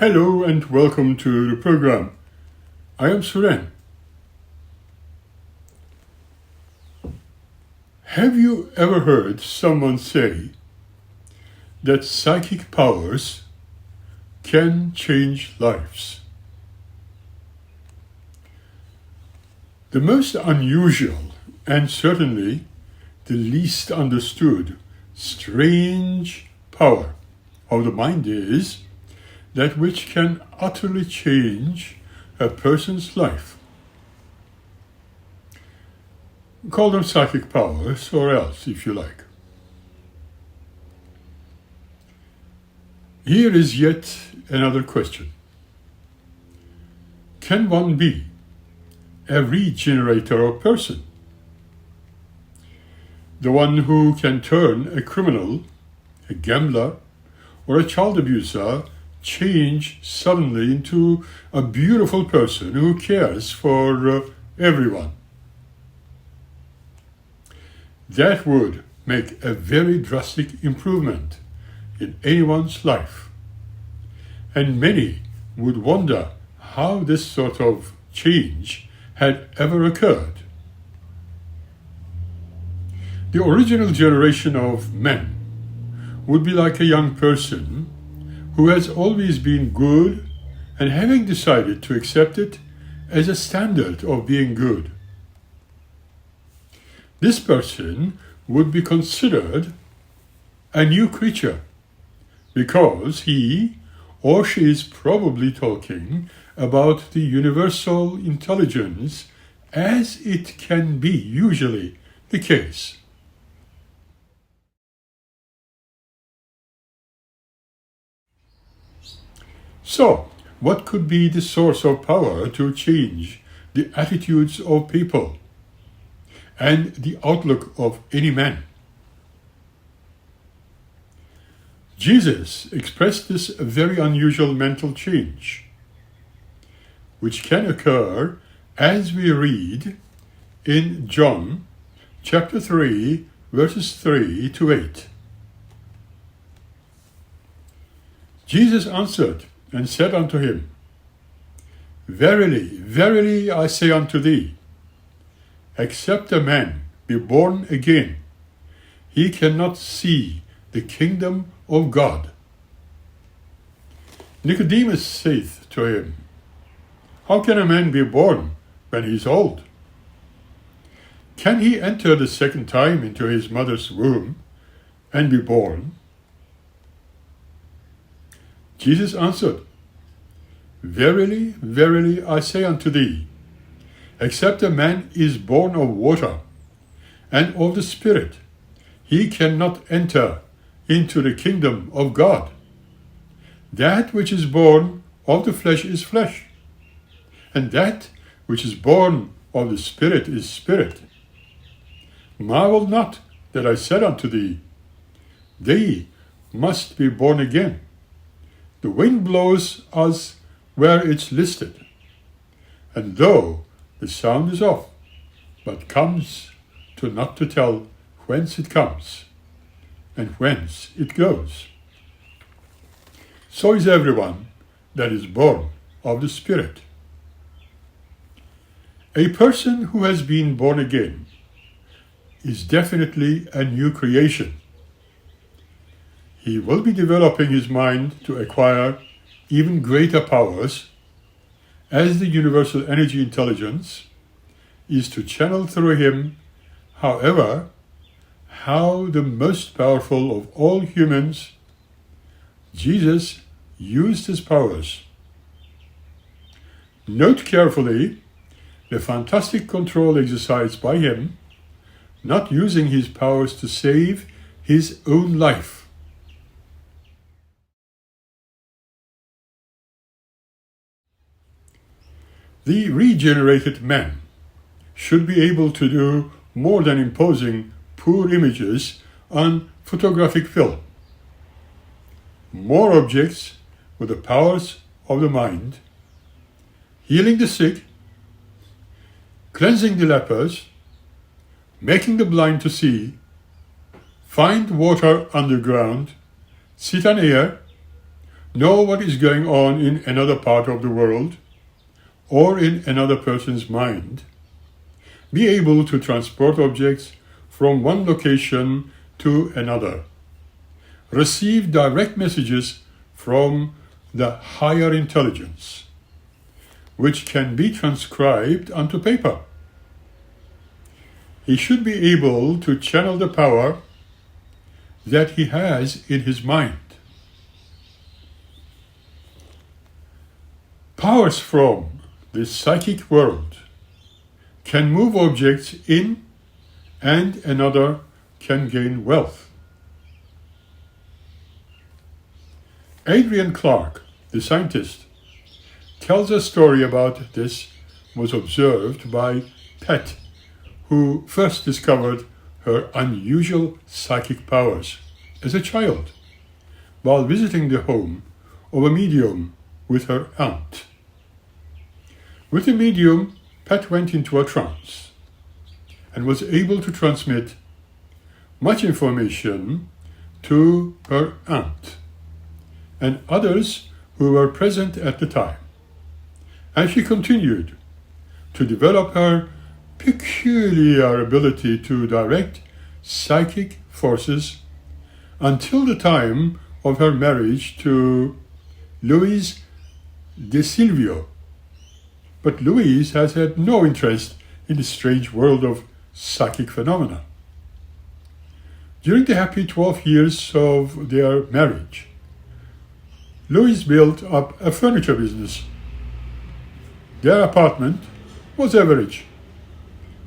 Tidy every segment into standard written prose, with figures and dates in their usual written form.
Hello and welcome to the program. I am Suren. Have you ever heard someone say that psychic powers can change lives? The most unusual and certainly the least understood strange power of the mind is that which can utterly change a person's life. Call them psychic powers or else, if you like. Here is yet another question. Can one be a regenerator of person? The one who can turn a criminal, a gambler, or a child abuser change suddenly into a beautiful person who cares for everyone. That would make a very drastic improvement in anyone's life. And many would wonder how this sort of change had ever occurred. The original generation of men would be like a young person who has always been good and having decided to accept it as a standard of being good. This person would be considered a new creature because he or she is probably talking about the universal intelligence as it can be usually the case. So, what could be the source of power to change the attitudes of people and the outlook of any man? Jesus expressed this very unusual mental change, which can occur as we read in John chapter 3, verses 3 to 8. Jesus answered and said unto him, Verily, verily, I say unto thee, except a man be born again, he cannot see the kingdom of God. Nicodemus saith to him, How can a man be born when he is old? Can he enter the second time into his mother's womb and be born? Jesus answered, Verily, verily, I say unto thee, except a man is born of water and of the Spirit, he cannot enter into the kingdom of God. That which is born of the flesh is flesh, and that which is born of the Spirit is spirit. Marvel not that I said unto thee, They must be born again. The wind blows us where it's listed, and though the sound is off, but comes to not to tell whence it comes and whence it goes. So is everyone that is born of the Spirit. A person who has been born again is definitely a new creation. He will be developing his mind to acquire even greater powers as the universal energy intelligence is to channel through him. However, how the most powerful of all humans, Jesus, used his powers. Note carefully the fantastic control exercised by him, not using his powers to save his own life. The regenerated man should be able to do more than imposing poor images on photographic film. More objects with the powers of the mind, healing the sick, cleansing the lepers, making the blind to see, find water underground, sit on air, know what is going on in another part of the world or in another person's mind, be able to transport objects from one location to another, receive direct messages from the higher intelligence, which can be transcribed onto paper. He should be able to channel the power that he has in his mind. Powers from the psychic world can move objects in, and another can gain wealth. Adrian Clark, the scientist, tells a story about this was observed by Pat, who first discovered her unusual psychic powers as a child while visiting the home of a medium with her aunt. With the medium, Pat went into a trance and was able to transmit much information to her aunt and others who were present at the time. And she continued to develop her peculiar ability to direct psychic forces until the time of her marriage to Louise de Silvio. But Louise has had no interest in the strange world of psychic phenomena. During the happy 12 years of their marriage, Louise built up a furniture business. Their apartment was average,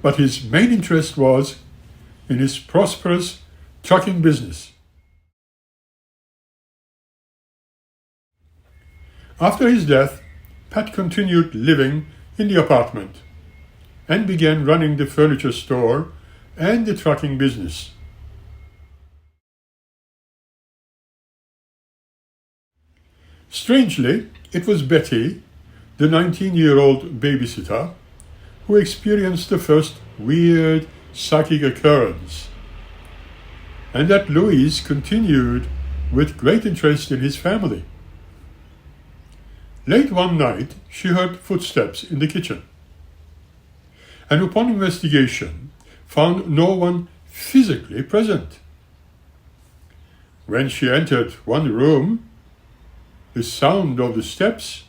but his main interest was in his prosperous trucking business. After his death, Pat continued living in the apartment and began running the furniture store and the trucking business. Strangely, it was Betty, the 19-year-old babysitter, who experienced the first weird psychic occurrence, and that Louise continued with great interest in his family. Late one night, she heard footsteps in the kitchen, and upon investigation, found no one physically present. When she entered one room, the sound of the steps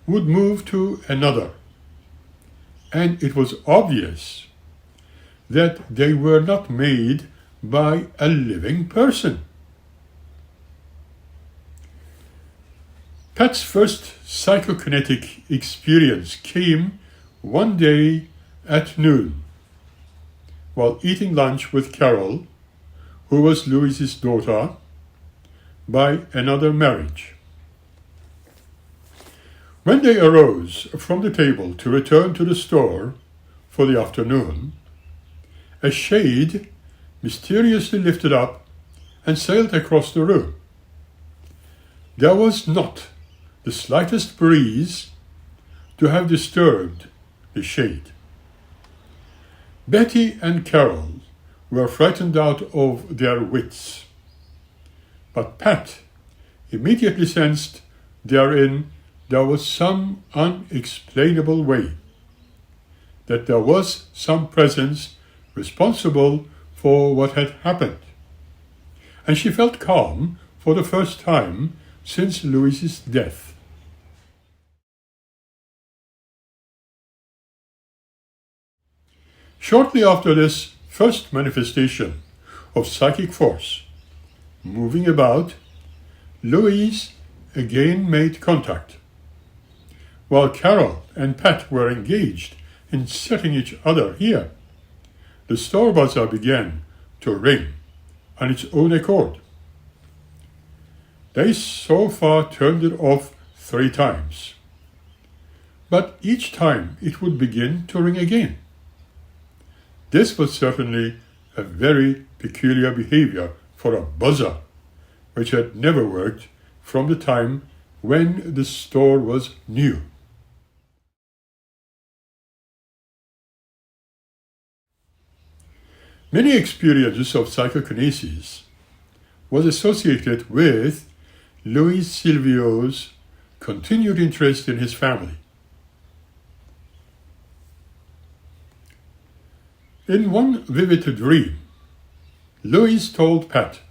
would move to another, and it was obvious that they were not made by a living person. Pat's first psychokinetic experience came one day at noon while eating lunch with Carol, who was Louise's daughter by another marriage. When they arose from the table to return to the store for the afternoon, a shade mysteriously lifted up and sailed across the room. There was not the slightest breeze to have disturbed the shade. Betty and Carol were frightened out of their wits, but Pat immediately sensed therein there was some unexplainable way, that there was some presence responsible for what had happened, and she felt calm for the first time since Louise's death. Shortly after this first manifestation of psychic force moving about, Louise again made contact. While Carol and Pat were engaged in setting each other here, the store buzzer began to ring on its own accord. They so far turned it off 3 times, but each time it would begin to ring again. This was certainly a very peculiar behavior for a buzzer, which had never worked from the time when the store was new. Many experiences of psychokinesis was associated with Luis Silvio's continued interest in his family. In one vivid dream, Luis told Pat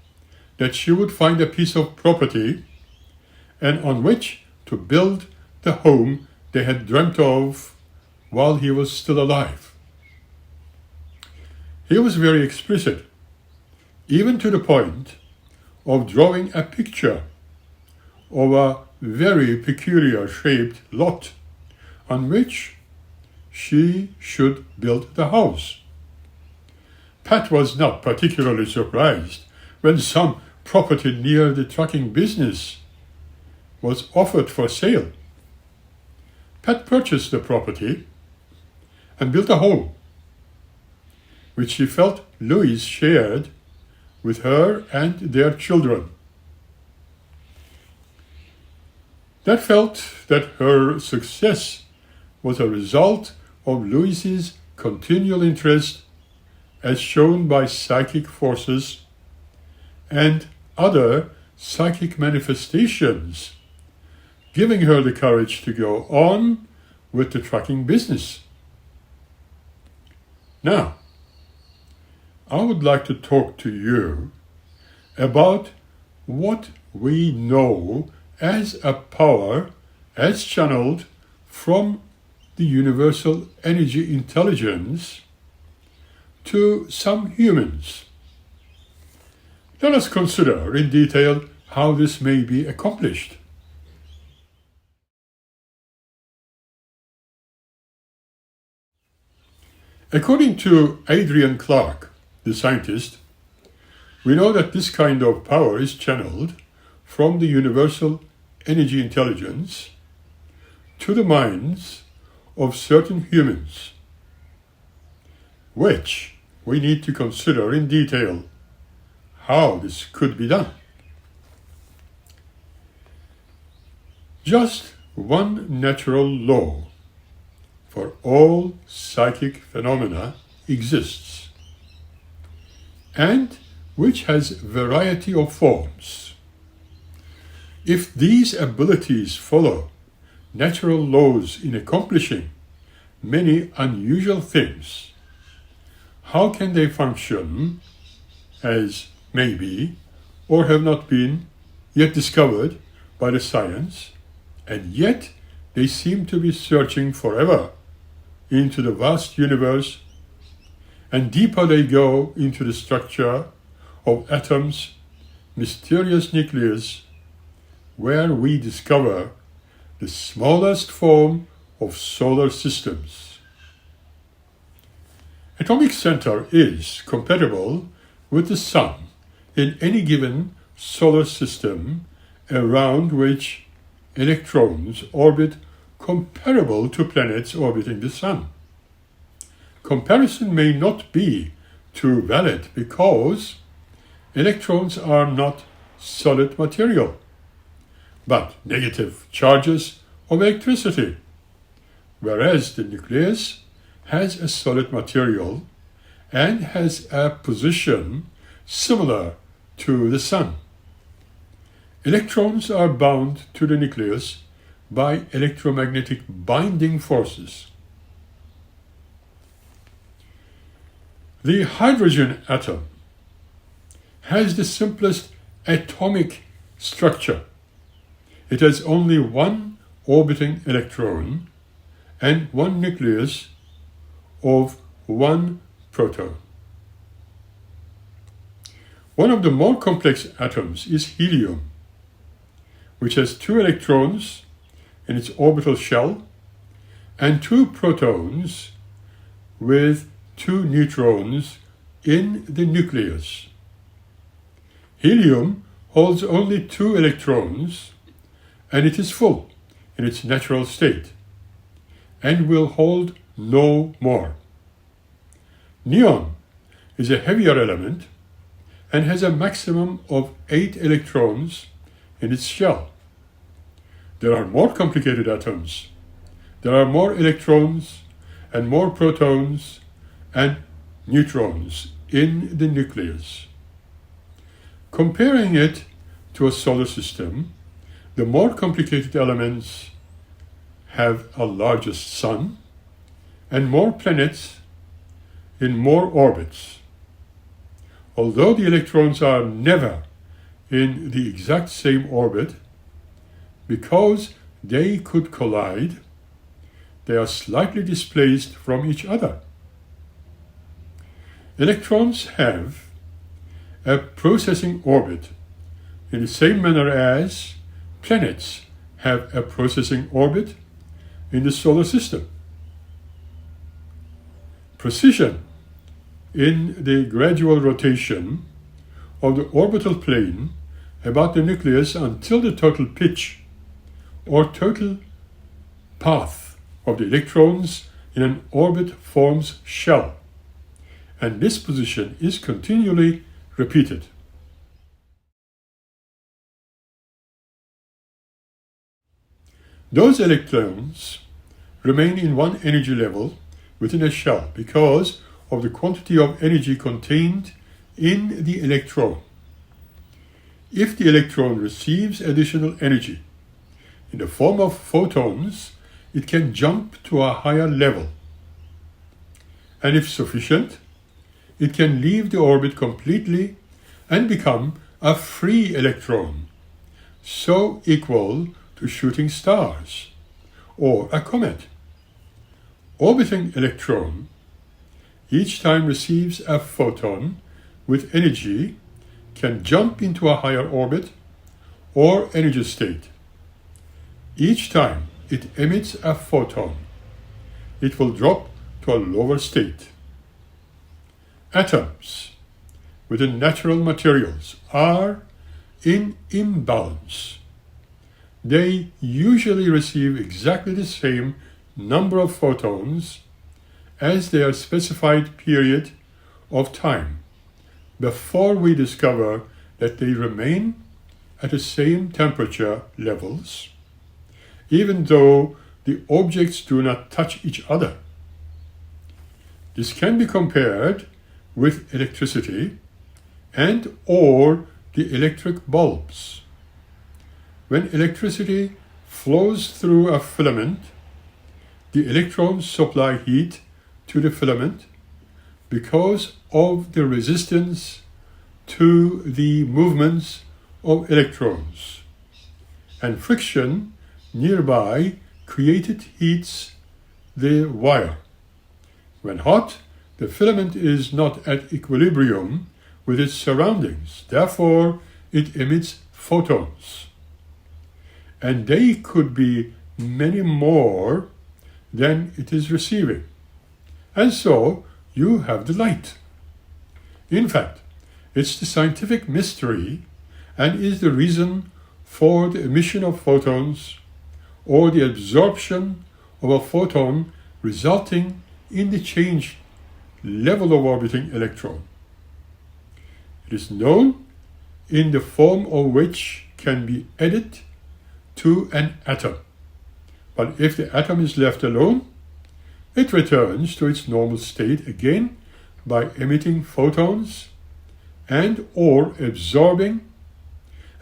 that she would find a piece of property and on which to build the home they had dreamt of while he was still alive. He was very explicit, even to the point of drawing a picture of a very peculiar shaped lot on which she should build the house. Pat was not particularly surprised when some property near the trucking business was offered for sale. Pat purchased the property and built a home, which she felt Luis shared with her and their children. Pat felt that her success was a result of Luis's continual interest as shown by psychic forces and other psychic manifestations, giving her the courage to go on with the trucking business. Now, I would like to talk to you about what we know as a power as channeled from the universal energy intelligence to some humans. Let us consider in detail how this may be accomplished. According to Adrian Clark the Scientist, we know that this kind of power is channeled from the universal energy intelligence to the minds of certain humans, which we need to consider in detail how this could be done. Just one natural law for all psychic phenomena exists, and which has variety of forms. If these abilities follow natural laws in accomplishing many unusual things, how can they function as may be or have not been yet discovered by the science, and yet they seem to be searching forever into the vast universe, and deeper they go into the structure of atoms' mysterious nucleus, where we discover the smallest form of solar systems. Atomic center is compatible with the sun in any given solar system around which electrons orbit comparable to planets orbiting the sun. Comparison may not be too valid because electrons are not solid material, but negative charges of electricity, whereas the nucleus has a solid material and has a position similar to the sun. Electrons are bound to the nucleus by electromagnetic binding forces. The hydrogen atom has the simplest atomic structure. It has only one orbiting electron and one nucleus of one proton. One of the more complex atoms is helium, which has 2 electrons in its orbital shell and 2 protons with 2 neutrons in the nucleus. Helium holds only 2 electrons, and it is full in its natural state and will hold no more. Neon is a heavier element and has a maximum of 8 electrons in its shell. There are more complicated atoms. There are more electrons and more protons and neutrons in the nucleus. Comparing it to a solar system, the more complicated elements have a larger sun and more planets in more orbits. Although the electrons are never in the exact same orbit, because they could collide, they are slightly displaced from each other. Electrons have a processing orbit in the same manner as planets have a processing orbit in the solar system. Precision in the gradual rotation of the orbital plane about the nucleus until the total pitch or total path of the electrons in an orbit forms shell, and this position is continually repeated. Those electrons remain in one energy level within a shell because of the quantity of energy contained in the electron. If the electron receives additional energy in the form of photons, it can jump to a higher level. And if sufficient, it can leave the orbit completely and become a free electron, so equal to shooting stars or a comet. Orbiting electron each time receives a photon with energy, can jump into a higher orbit or energy state. Each time it emits a photon, it will drop to a lower state. Atoms within natural materials are in imbalance. They usually receive exactly the same number of photons as their specified period of time before we discover that they remain at the same temperature levels, even though the objects do not touch each other. This can be compared with electricity and or the electric bulbs. When electricity flows through a filament, the electrons supply heat to the filament because of the resistance to the movements of electrons, and friction nearby created heats the wire. When hot, the filament is not at equilibrium with its surroundings, therefore it emits photons, and they could be many more than it is receiving. And so you have the light. In fact, it's the scientific mystery and is the reason for the emission of photons or the absorption of a photon resulting in the changed level of orbiting electron. It is known in the form of which can be added to an atom. But if the atom is left alone, it returns to its normal state again by emitting photons and or absorbing,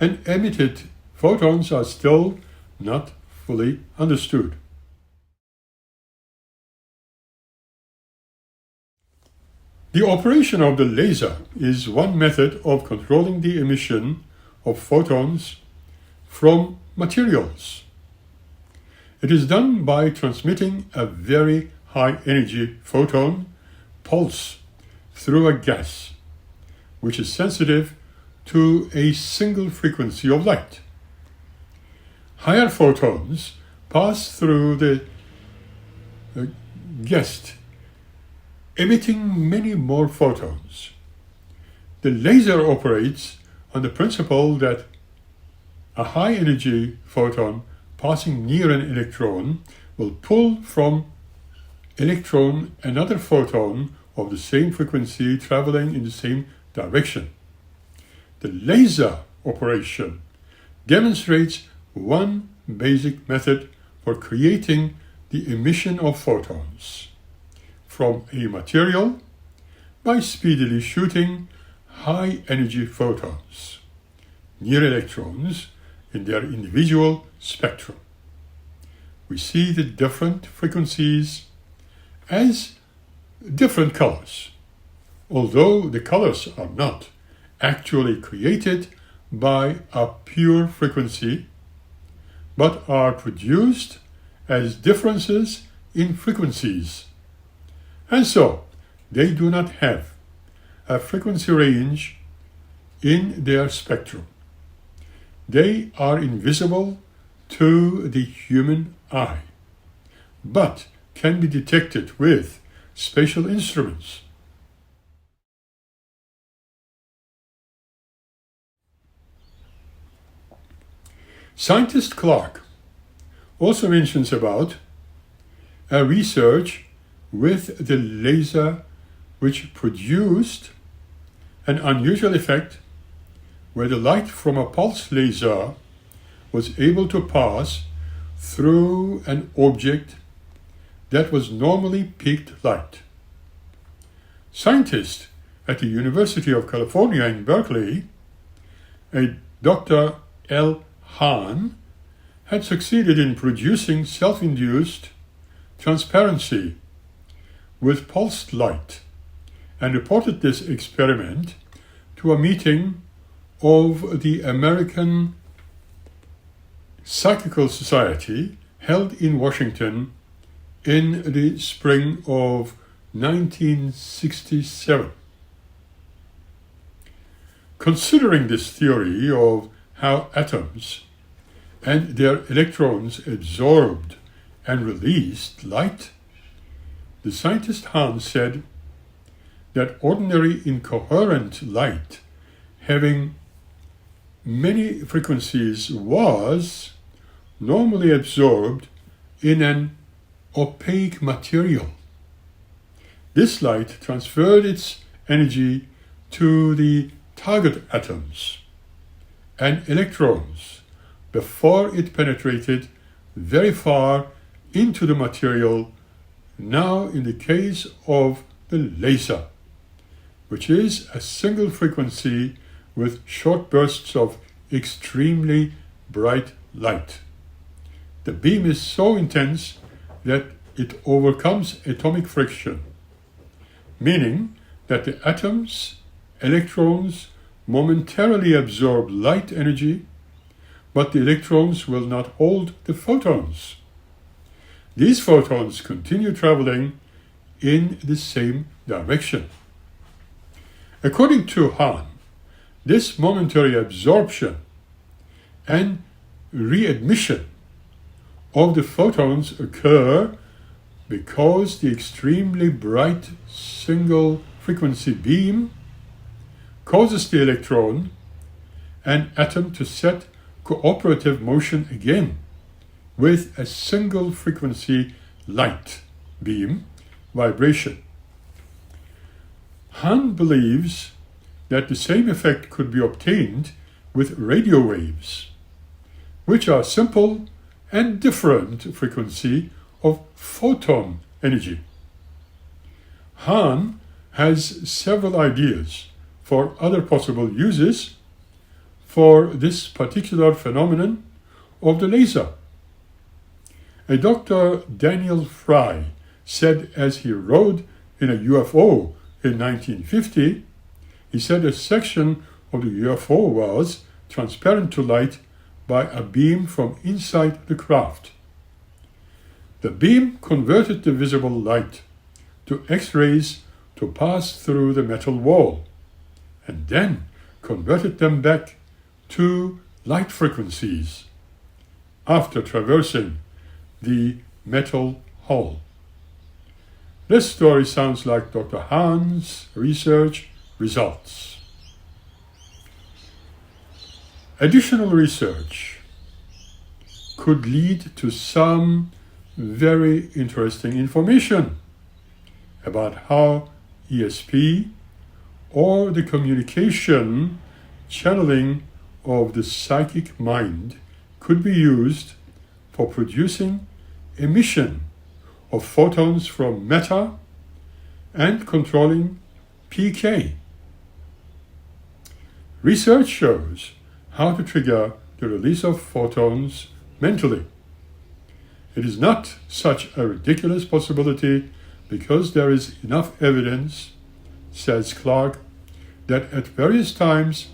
and emitted photons are still not fully understood. The operation of the laser is one method of controlling the emission of photons from materials. It is done by transmitting a very high energy photon pulse through a gas, which is sensitive to a single frequency of light. Higher photons pass through the gas, emitting many more photons. The laser operates on the principle that a high energy photon passing near an electron will pull from electron another photon of the same frequency traveling in the same direction. The laser operation demonstrates one basic method for creating the emission of photons from a material by speedily shooting high energy photons near electrons in their individual spectrum. We see the different frequencies as different colors, although the colors are not actually created by a pure frequency, but are produced as differences in frequencies. And so, they do not have a frequency range in their spectrum. They are invisible to the human eye, but can be detected with special instruments. Scientist Clark also mentions about a research with the laser which produced an unusual effect where the light from a pulse laser was able to pass through an object that was normally peaked light. Scientists at the University of California in Berkeley, a Dr. L. Hahn, had succeeded in producing self-induced transparency with pulsed light and reported this experiment to a meeting of the American Psychokinesis Society held in Washington in the spring of 1967. Considering this theory of how atoms and their electrons absorbed and released light, the scientist Hahn said that ordinary incoherent light having many frequencies was normally absorbed in an opaque material. This light transferred its energy to the target atoms and electrons before it penetrated very far into the material, now in the case of the laser, which is a single frequency with short bursts of extremely bright light. The beam is so intense that it overcomes atomic friction, meaning that the atoms, electrons, momentarily absorb light energy, but the electrons will not hold the photons. These photons continue traveling in the same direction. According to Hahn, this momentary absorption and readmission of the photons occur because the extremely bright single frequency beam causes the electron and atom to set cooperative motion again with a single frequency light beam vibration. Hahn believes that the same effect could be obtained with radio waves, which are simple and different frequency of photon energy. Hahn has several ideas for other possible uses for this particular phenomenon of the laser. A Dr. Daniel Fry said, as he rode in a UFO in 1950, he said a section of the UFO was transparent to light by a beam from inside the craft. The beam converted the visible light to X-rays to pass through the metal wall, and then converted them back to light frequencies after traversing the metal hull. This story sounds like Dr. Hahn's research results. Additional research could lead to some very interesting information about how ESP or the communication channeling of the psychic mind could be used for producing emission of photons from matter and controlling PK. Research shows how to trigger the release of photons mentally. It is not such a ridiculous possibility because there is enough evidence, says Clark, that at various times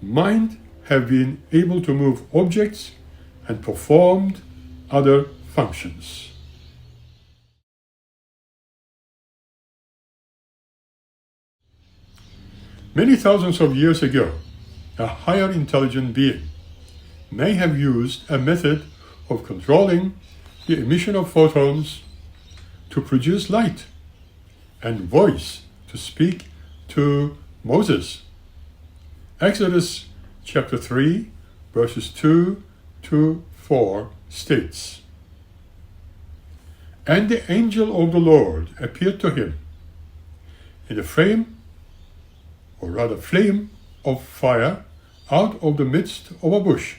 mind have been able to move objects and performed other functions. Many thousands of years ago, a higher intelligent being may have used a method of controlling the emission of photons to produce light and voice to speak to Moses. Exodus chapter 3, verses 2 to 4 states, "And the angel of the Lord appeared to him in the flame of fire out of the midst of a bush.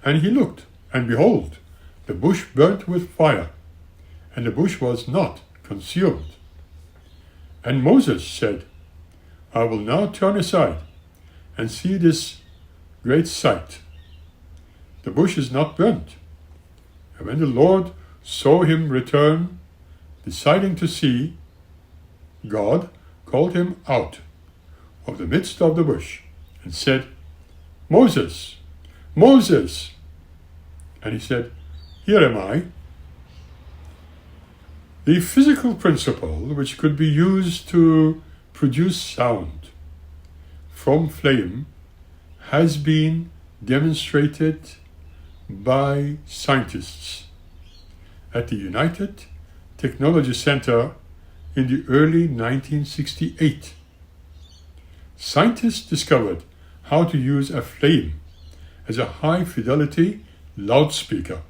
And he looked, and behold, the bush burnt with fire, and the bush was not consumed. And Moses said, I will now turn aside and see this great sight. The bush is not burnt. And when the Lord saw him return, deciding to see, God called him out of the midst of the bush and said, Moses, Moses. And he said, Here am I. The physical principle which could be used to produce sound from flame has been demonstrated by scientists at the United Technology Center in the early 1968. Scientists discovered how to use a flame as a high-fidelity loudspeaker.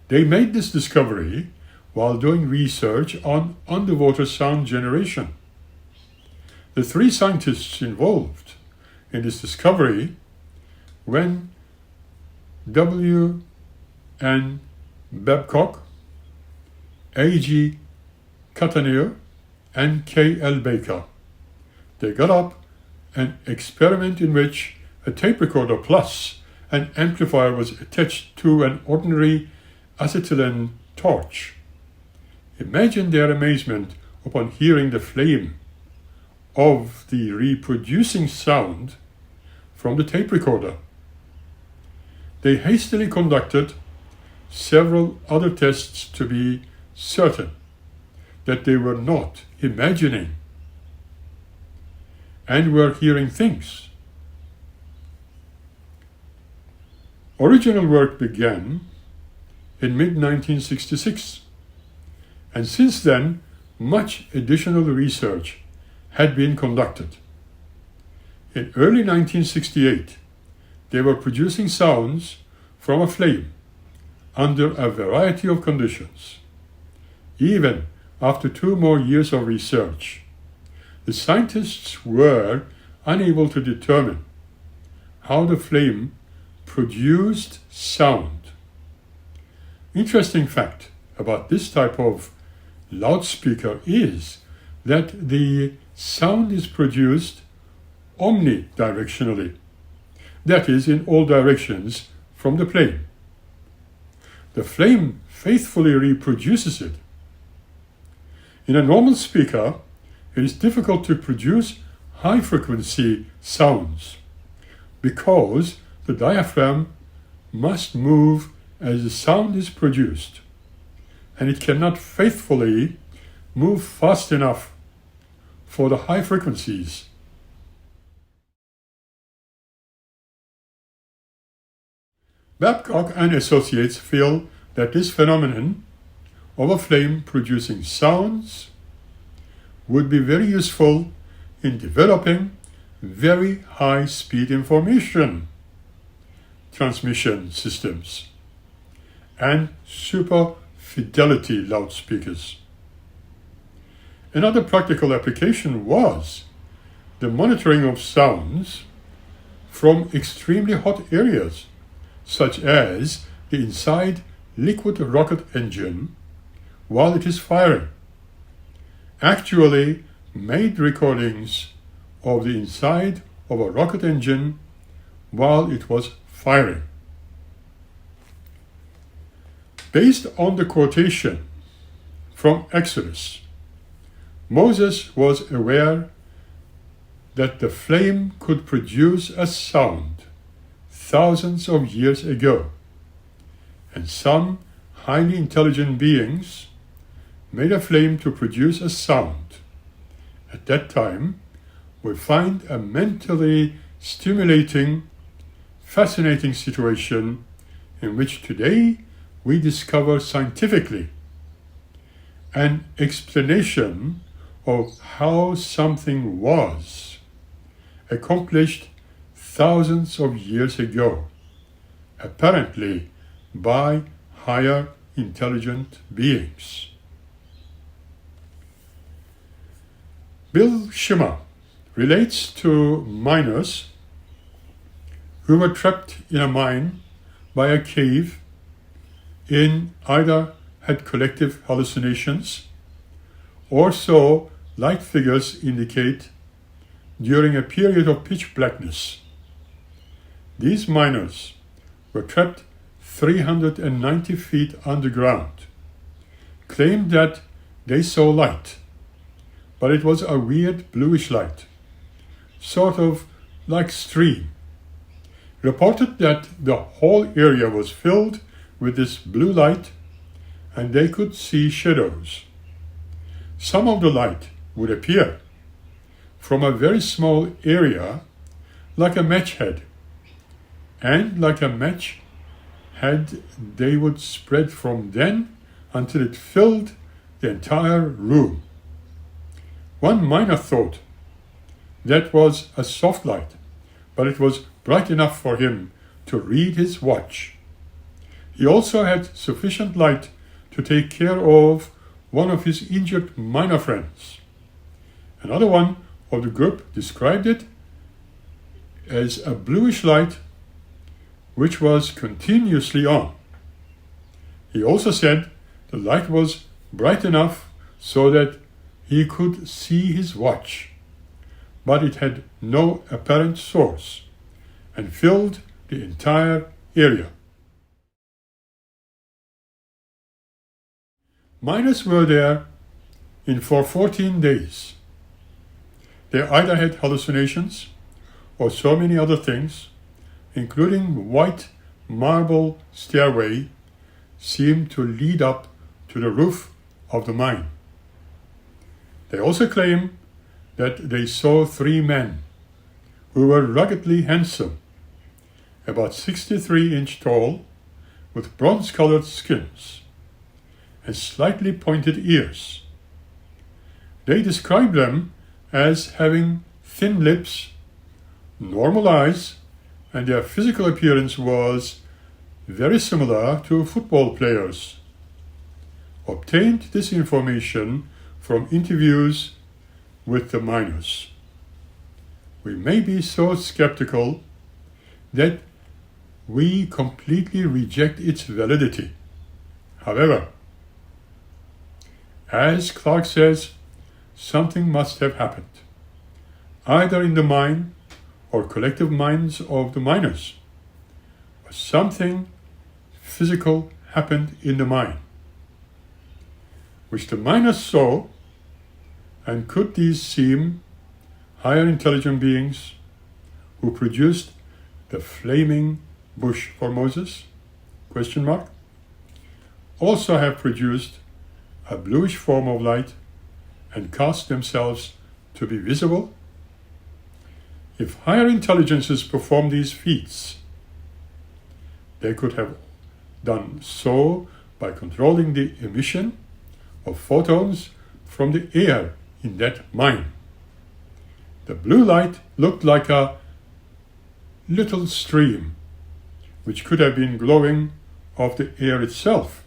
They made this discovery while doing research on underwater sound generation. The three scientists involved in this discovery, when W. N. Babcock, A.G. Catanier, and K.L. Baker. They got up an experiment in which a tape recorder plus an amplifier was attached to an ordinary acetylene torch. Imagine their amazement upon hearing the flame of the reproducing sound from the tape recorder. They hastily conducted several other tests to be certain that they were not imagining and were hearing things. Original work began in mid-1966, and since then, much additional research had been conducted. In early 1968, they were producing sounds from a flame under a variety of conditions. Even after 2 more years of research, the scientists were unable to determine how the flame produced sound. Interesting fact about this type of loudspeaker is that the sound is produced omnidirectionally, that is, in all directions from the flame. The flame faithfully reproduces it. In a normal speaker, it is difficult to produce high-frequency sounds because the diaphragm must move as the sound is produced, and it cannot faithfully move fast enough for the high frequencies. Babcock and associates feel that this phenomenon of a flame producing sounds would be very useful in developing very high-speed information transmission systems and super fidelity loudspeakers. Another practical application was the monitoring of sounds from extremely hot areas, such as the inside liquid rocket engine while it is firing. Actually made recordings of the inside of a rocket engine while it was firing. Based on the quotation from Exodus, Moses was aware that the flame could produce a sound thousands of years ago, and some highly intelligent beings made a flame to produce a sound. At that time, we find a mentally stimulating, fascinating situation in which today we discover scientifically an explanation of how something was accomplished thousands of years ago, apparently by higher intelligent beings. Bill Shimmer relates to miners who were trapped in a mine by a cave in either had collective hallucinations or saw light figures indicate during a period of pitch blackness. These miners were trapped 390 feet underground, claimed that they saw light, but it was a weird bluish light, sort of like stream. Reported that the whole area was filled with this blue light and they could see shadows. Some of the light would appear from a very small area like a match head, and like a match head they would spread from then until it filled the entire room. One miner thought that was a soft light, but it was bright enough for him to read his watch. He also had sufficient light to take care of one of his injured miner friends. Another one of the group described it as a bluish light which was continuously on. He also said the light was bright enough so that he could see his watch, but it had no apparent source and filled the entire area. Miners were there for 14 days. They either had hallucinations or so many other things, including white marble stairway, seemed to lead up to the roof of the mine. They also claim that they saw 3 men who were ruggedly handsome, about 63-inch tall, with bronze-colored skins and slightly pointed ears. They described them as having thin lips, normal eyes, and their physical appearance was very similar to football players. Obtained this information from interviews with the miners. We may be so skeptical that we completely reject its validity. However, as Clark says, something must have happened, either in the mine or collective minds of the miners, or something physical happened in the mine, which the miners saw. And could these seem higher intelligent beings who produced the flaming bush for Moses? Also have produced a bluish form of light and caused themselves to be visible? If higher intelligences perform these feats, they could have done so by controlling the emission of photons from the air in that mine. The blue light looked like a little stream, which could have been glowing off the air itself.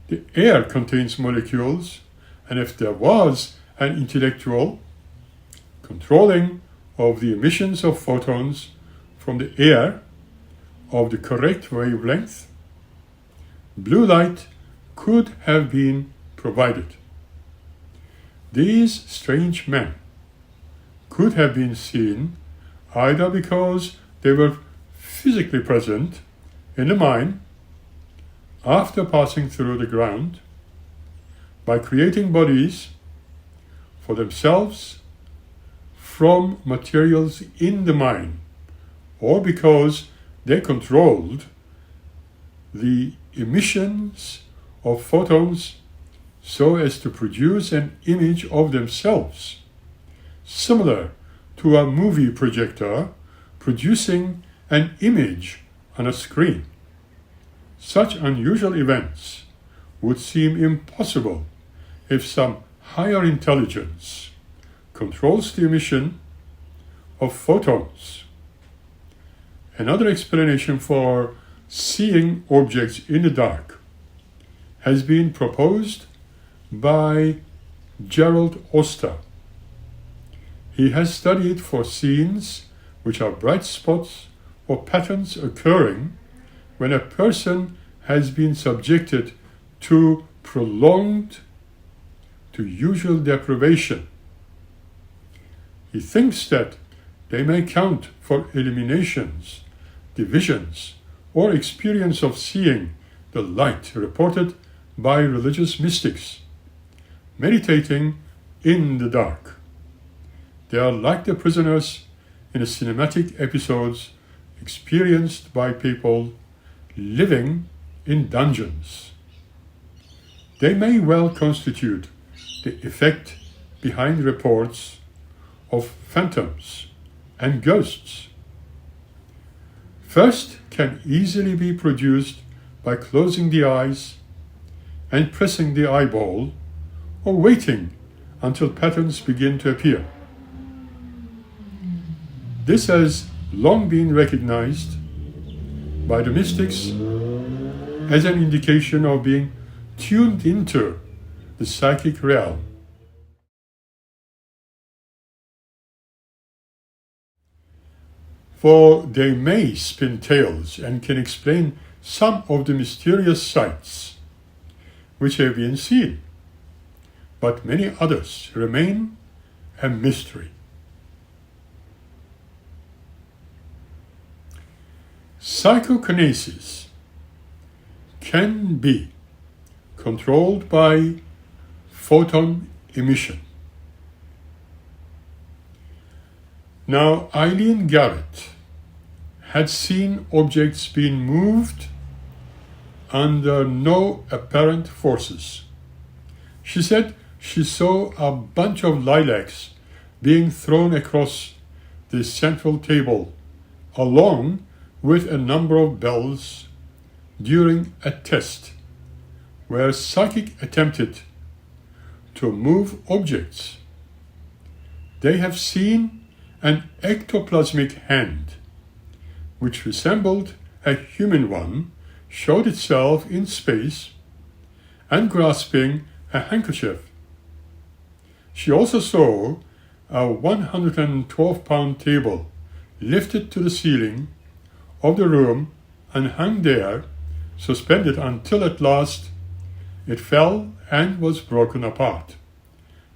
The air contains molecules, and if there was an intellectual controlling of the emissions of photons from the air of the correct wavelength, blue light could have been provided. These strange men could have been seen either because they were physically present in the mind after passing through the ground by creating bodies for themselves from materials in the mind, or because they controlled the emissions of photons so as to produce an image of themselves, similar to a movie projector producing an image on a screen. Such unusual events would seem impossible if some higher intelligence controls the emission of photons. Another explanation for seeing objects in the dark has been proposed by Gerald Oster. He has studied for scenes which are bright spots or patterns occurring when a person has been subjected to prolonged, to usual deprivation. He thinks that they may count for eliminations, divisions, or experience of seeing the light reported by religious mystics meditating in the dark. They are like the prisoners in the cinematic episodes experienced by people living in dungeons. They may well constitute the effect behind reports of phantoms and ghosts. First can easily be produced by closing the eyes and pressing the eyeball, or waiting until patterns begin to appear. This has long been recognized by the mystics as an indication of being tuned into the psychic realm. For they may spin tales and can explain some of the mysterious sights which have been seen, but many others remain a mystery. Psychokinesis can be controlled by photon emission. Now, Eileen Garrett had seen objects being moved under no apparent forces. She said she saw a bunch of lilacs being thrown across the central table, along with a number of bells during a test where psychic attempted to move objects. They have seen an ectoplasmic hand, which resembled a human one, showed itself in space and grasping a handkerchief. She also saw a 112-pound table lifted to the ceiling of the room and hung there, suspended until at last it fell and was broken apart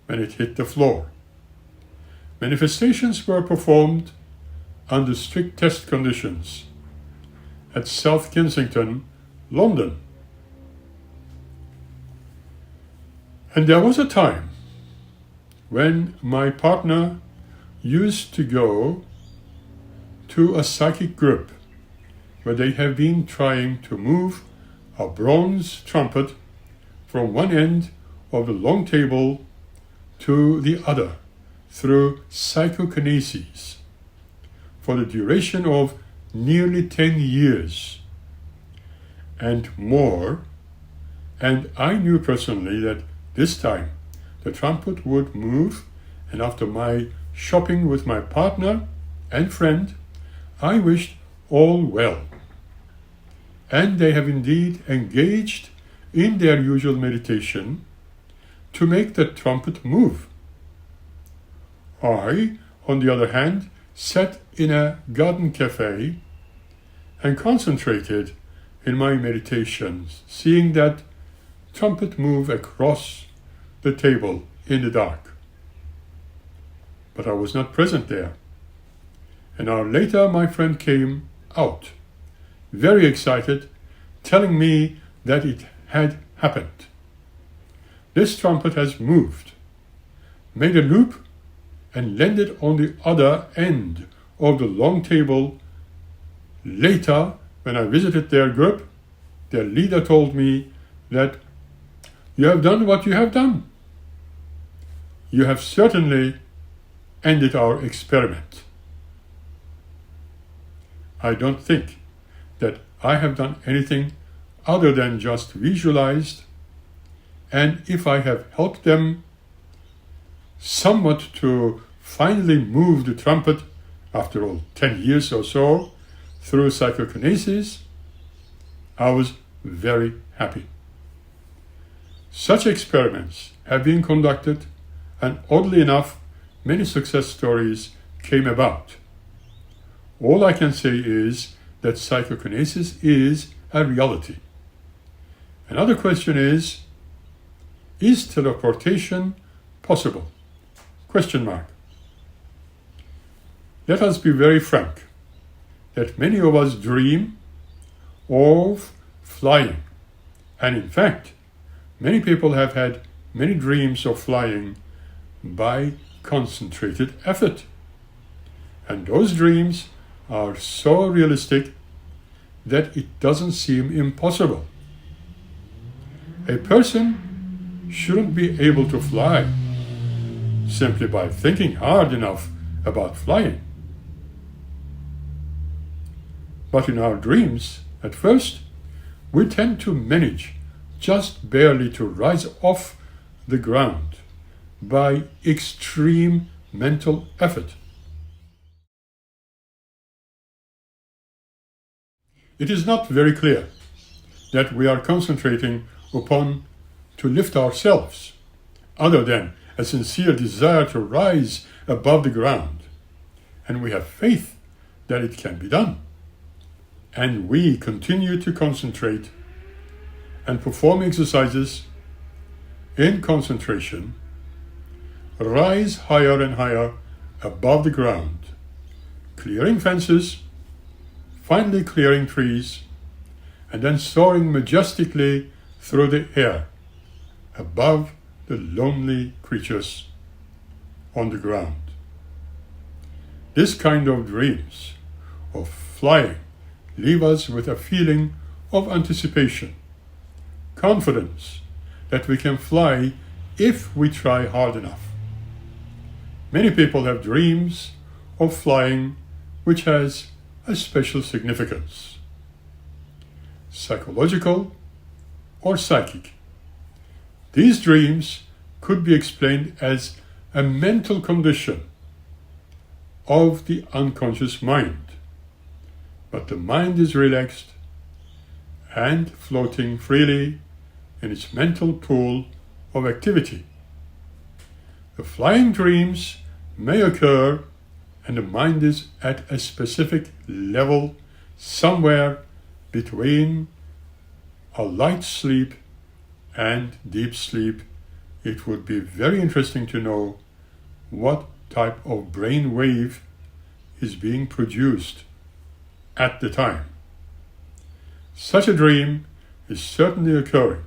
when it hit the floor. Manifestations were performed under strict test conditions at South Kensington, London. And there was a time when my partner used to go to a psychic group where they have been trying to move a bronze trumpet from one end of the long table to the other through psychokinesis for the duration of nearly 10 years and more, and I knew personally that this time the trumpet would move, and after my shopping with my partner and friend, I wished all well. And they have indeed engaged in their usual meditation to make the trumpet move. I, on the other hand, sat in a garden cafe and concentrated in my meditations, seeing that trumpet move across the table in the dark. But I was not present there. An hour later, my friend came out very excited, telling me that it had happened. This trumpet has moved, made a loop, and landed on the other end of the long table. Later, when I visited their group, their leader told me that you have done what you have done. You have certainly ended our experiment. I don't think that I have done anything other than just visualized, and if I have helped them somewhat to finally move the trumpet, after all 10 years or so, through psychokinesis, I was very happy. Such experiments have been conducted, and oddly enough, many success stories came about. All I can say is that psychokinesis is a reality. Another question is teleportation possible? Question mark. Let us be very frank that many of us dream of flying. And in fact, many people have had many dreams of flying by concentrated effort. And those dreams are so realistic that it doesn't seem impossible. A person shouldn't be able to fly simply by thinking hard enough about flying. But in our dreams, at first, we tend to manage just barely to rise off the ground by extreme mental effort. It is not very clear that we are concentrating upon to lift ourselves, other than a sincere desire to rise above the ground, and we have faith that it can be done. And we continue to concentrate and perform exercises in concentration, rise higher and higher above the ground, clearing fences, finally clearing trees, and then soaring majestically through the air above the lonely creatures on the ground. This kind of dreams of flying leave us with a feeling of anticipation, confidence that we can fly if we try hard enough. Many people have dreams of flying which has a special significance. Psychological or psychic. These dreams could be explained as a mental condition of the unconscious mind. But the mind is relaxed and floating freely in its mental pool of activity. The flying dreams may occur and the mind is at a specific level somewhere between a light sleep and deep sleep. It would be very interesting to know what type of brain wave is being produced at the time. Such a dream is certainly occurring.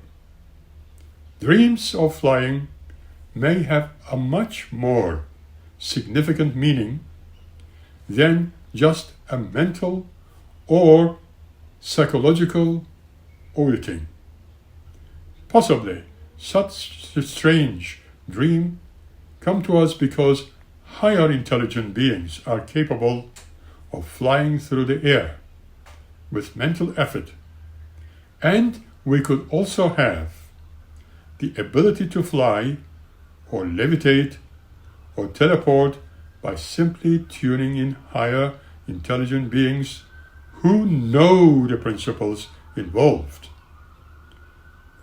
Dreams of flying may have a much more significant meaning than just a mental or psychological auditing. Possibly such a strange dream come to us because higher intelligent beings are capable of flying through the air with mental effort. And we could also have the ability to fly or levitate or teleport by simply tuning in higher intelligent beings who know the principles involved.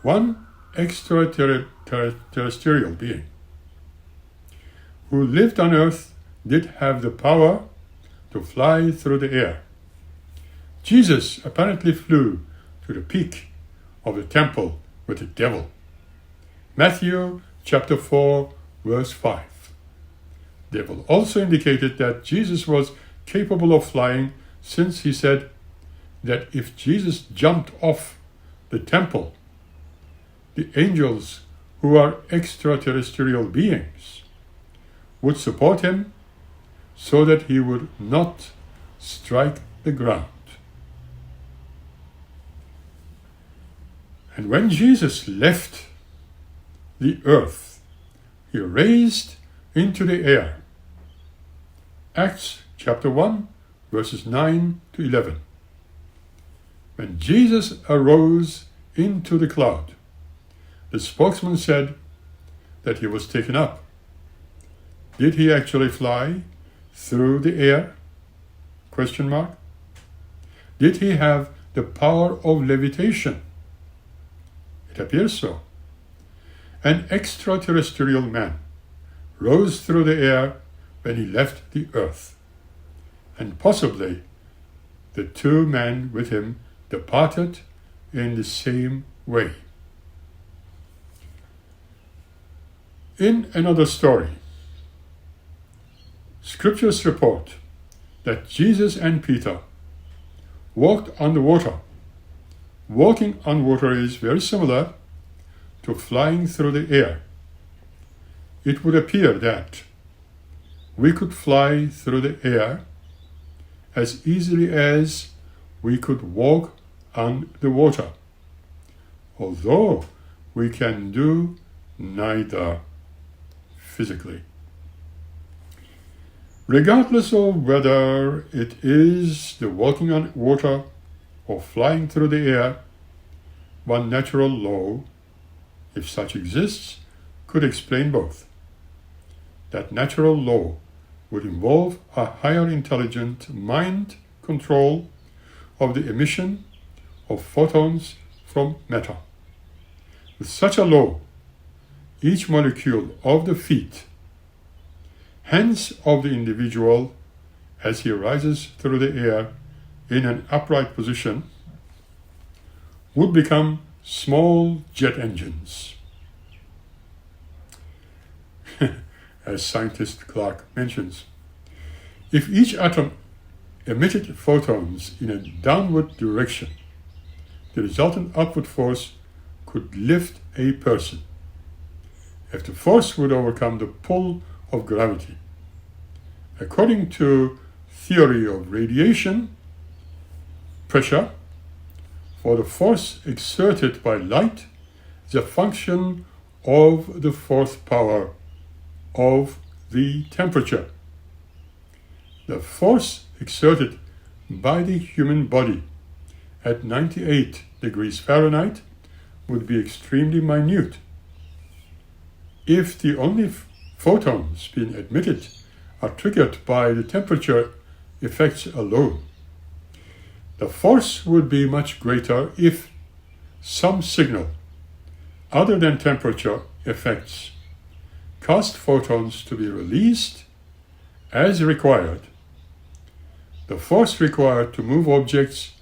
One extraterrestrial being who lived on Earth did have the power to fly through the air. Jesus apparently flew to the peak of the temple with the devil. Matthew chapter 4 verse 5. The devil also indicated that Jesus was capable of flying, since he said, that if Jesus jumped off the temple, the angels, who are extraterrestrial beings, would support him so that he would not strike the ground. And when Jesus left the earth, he raised into the air. Acts chapter 1, verses 9 to 11. When Jesus arose into the cloud, the spokesman said that he was taken up. Did he actually fly through the air? Question mark. Did he have the power of levitation? It appears so. An extraterrestrial man rose through the air when he left the earth, and possibly the two men with him departed in the same way. In another story, Scriptures report that Jesus and Peter walked on the water. Walking on water is very similar to flying through the air. It would appear that we could fly through the air as easily as we could walk on the water, although we can do neither physically. Regardless of whether it is the walking on water or flying through the air, one natural law, if such exists, could explain both. That natural law would involve a higher intelligent mind control of the emission of photons from matter. With such a law, each molecule of the feet, hence of the individual, as he rises through the air in an upright position, would become small jet engines. As scientist Clark mentions, if each atom emitted photons in a downward direction, the resultant upward force could lift a person. If the force would overcome the pull of gravity, according to theory of radiation pressure, for the force exerted by light is a function of the fourth power of the temperature. The force exerted by the human body at 98 degrees Fahrenheit would be extremely minute. If the only photons being emitted are triggered by the temperature effects alone, the force would be much greater if some signal other than temperature effects caused photons to be released as required. The force required to move objects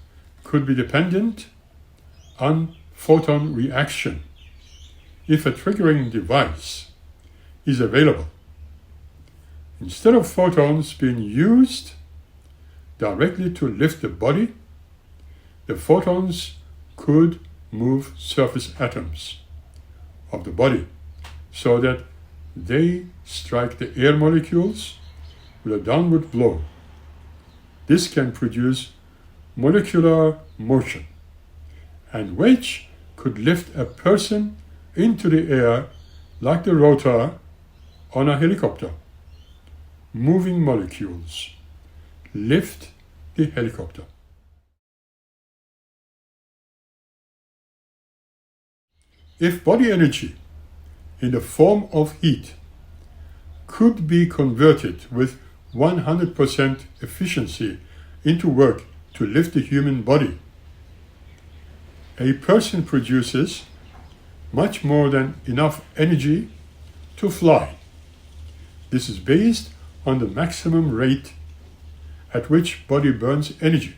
could be dependent on photon reaction if a triggering device is available. Instead of photons being used directly to lift the body, the photons could move surface atoms of the body so that they strike the air molecules with a downward blow. This can produce molecular motion, and which could lift a person into the air like the rotor on a helicopter. Moving molecules lift the helicopter. If body energy in the form of heat could be converted with 100% efficiency into work to lift the human body, a person produces much more than enough energy to fly. This is based on the maximum rate at which body burns energy,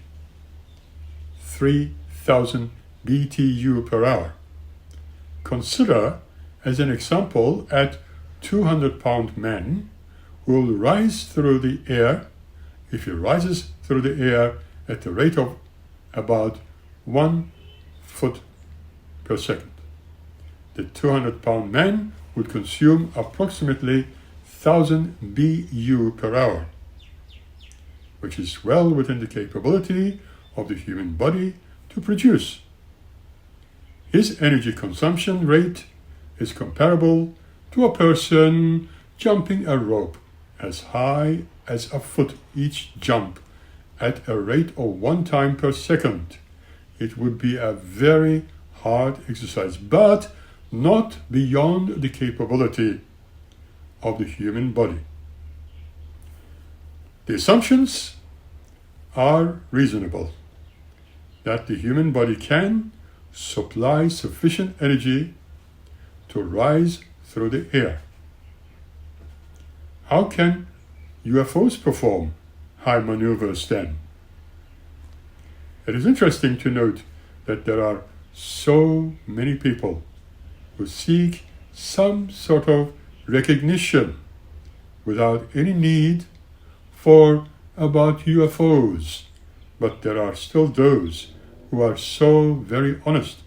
3,000 BTU per hour. Consider as an example at 200-pound man who will rise through the air. If he rises through the air at the rate of about 1 foot per second. The 200-pound man would consume approximately 1,000 BU per hour, which is well within the capability of the human body to produce. His energy consumption rate is comparable to a person jumping a rope as high as a foot each jump at a rate of 1 time per second. It would be a very hard exercise, but not beyond the capability of the human body. The assumptions are reasonable that the human body can supply sufficient energy to rise through the air. How can UFOs perform high maneuvers then? It is interesting to note that there are so many people who seek some sort of recognition without any need for about UFOs, but there are still those who are so very honest,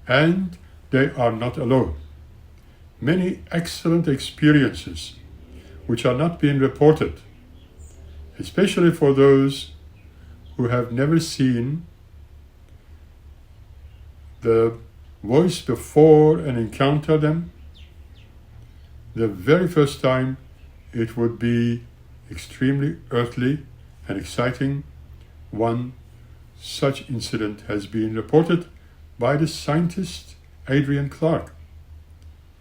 and they are not alone. Many excellent experiences which are not being reported, especially for those who have never seen the voice before and encounter them. The very first time it would be extremely earthly and exciting. One such incident has been reported by the scientist Adrian Clark,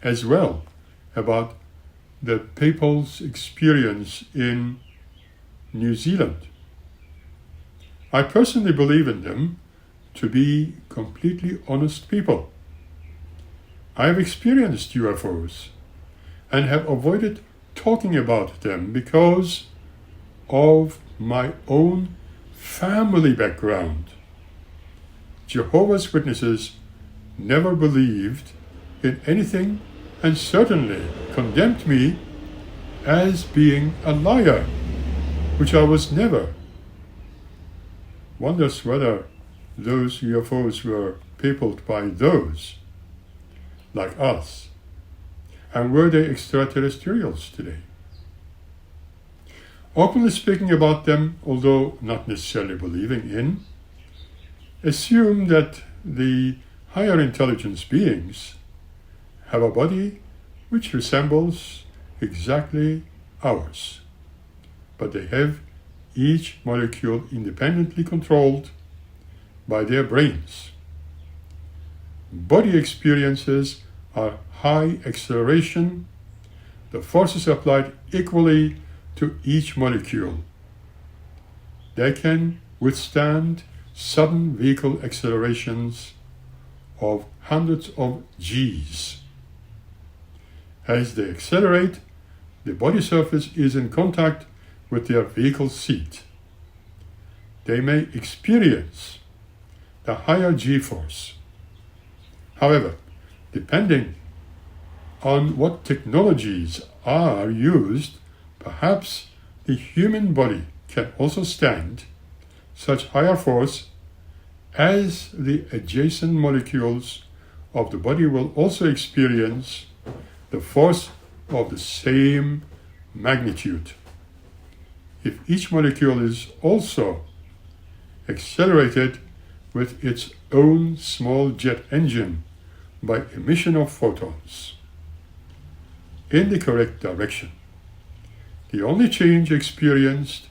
as well about the people's experience in New Zealand. I personally believe in them to be completely honest people. I have experienced UFOs and have avoided talking about them because of my own family background. Jehovah's Witnesses never believed in anything and certainly condemned me as being a liar, which I was never. Wonders whether those UFOs were peopled by those like us, and were they extraterrestrials today? Openly speaking about them, although not necessarily believing in, assume that the higher intelligence beings have a body which resembles exactly ours, but they have each molecule independently controlled by their brains. Body experiences are high acceleration. The forces applied equally to each molecule. They can withstand sudden vehicle accelerations of hundreds of Gs. As they accelerate, the body surface is in contact with their vehicle seat. They may experience the higher G-force. However, depending on what technologies are used, perhaps the human body can also stand such higher force, as the adjacent molecules of the body will also experience the force of the same magnitude. If each molecule is also accelerated with its own small jet engine by emission of photons in the correct direction, the only change experienced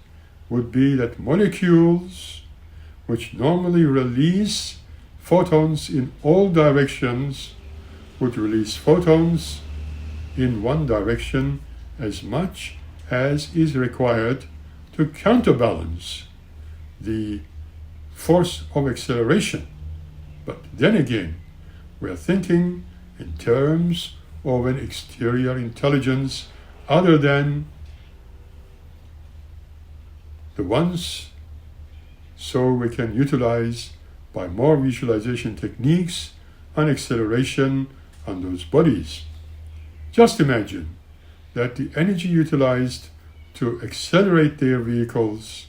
would be that molecules which normally release photons in all directions would release photons in one direction as much as is required to counterbalance the force of acceleration. But then again, we are thinking in terms of an exterior intelligence other than the ones so we can utilize by more visualization techniques and acceleration on those bodies. Just imagine that the energy utilized to accelerate their vehicles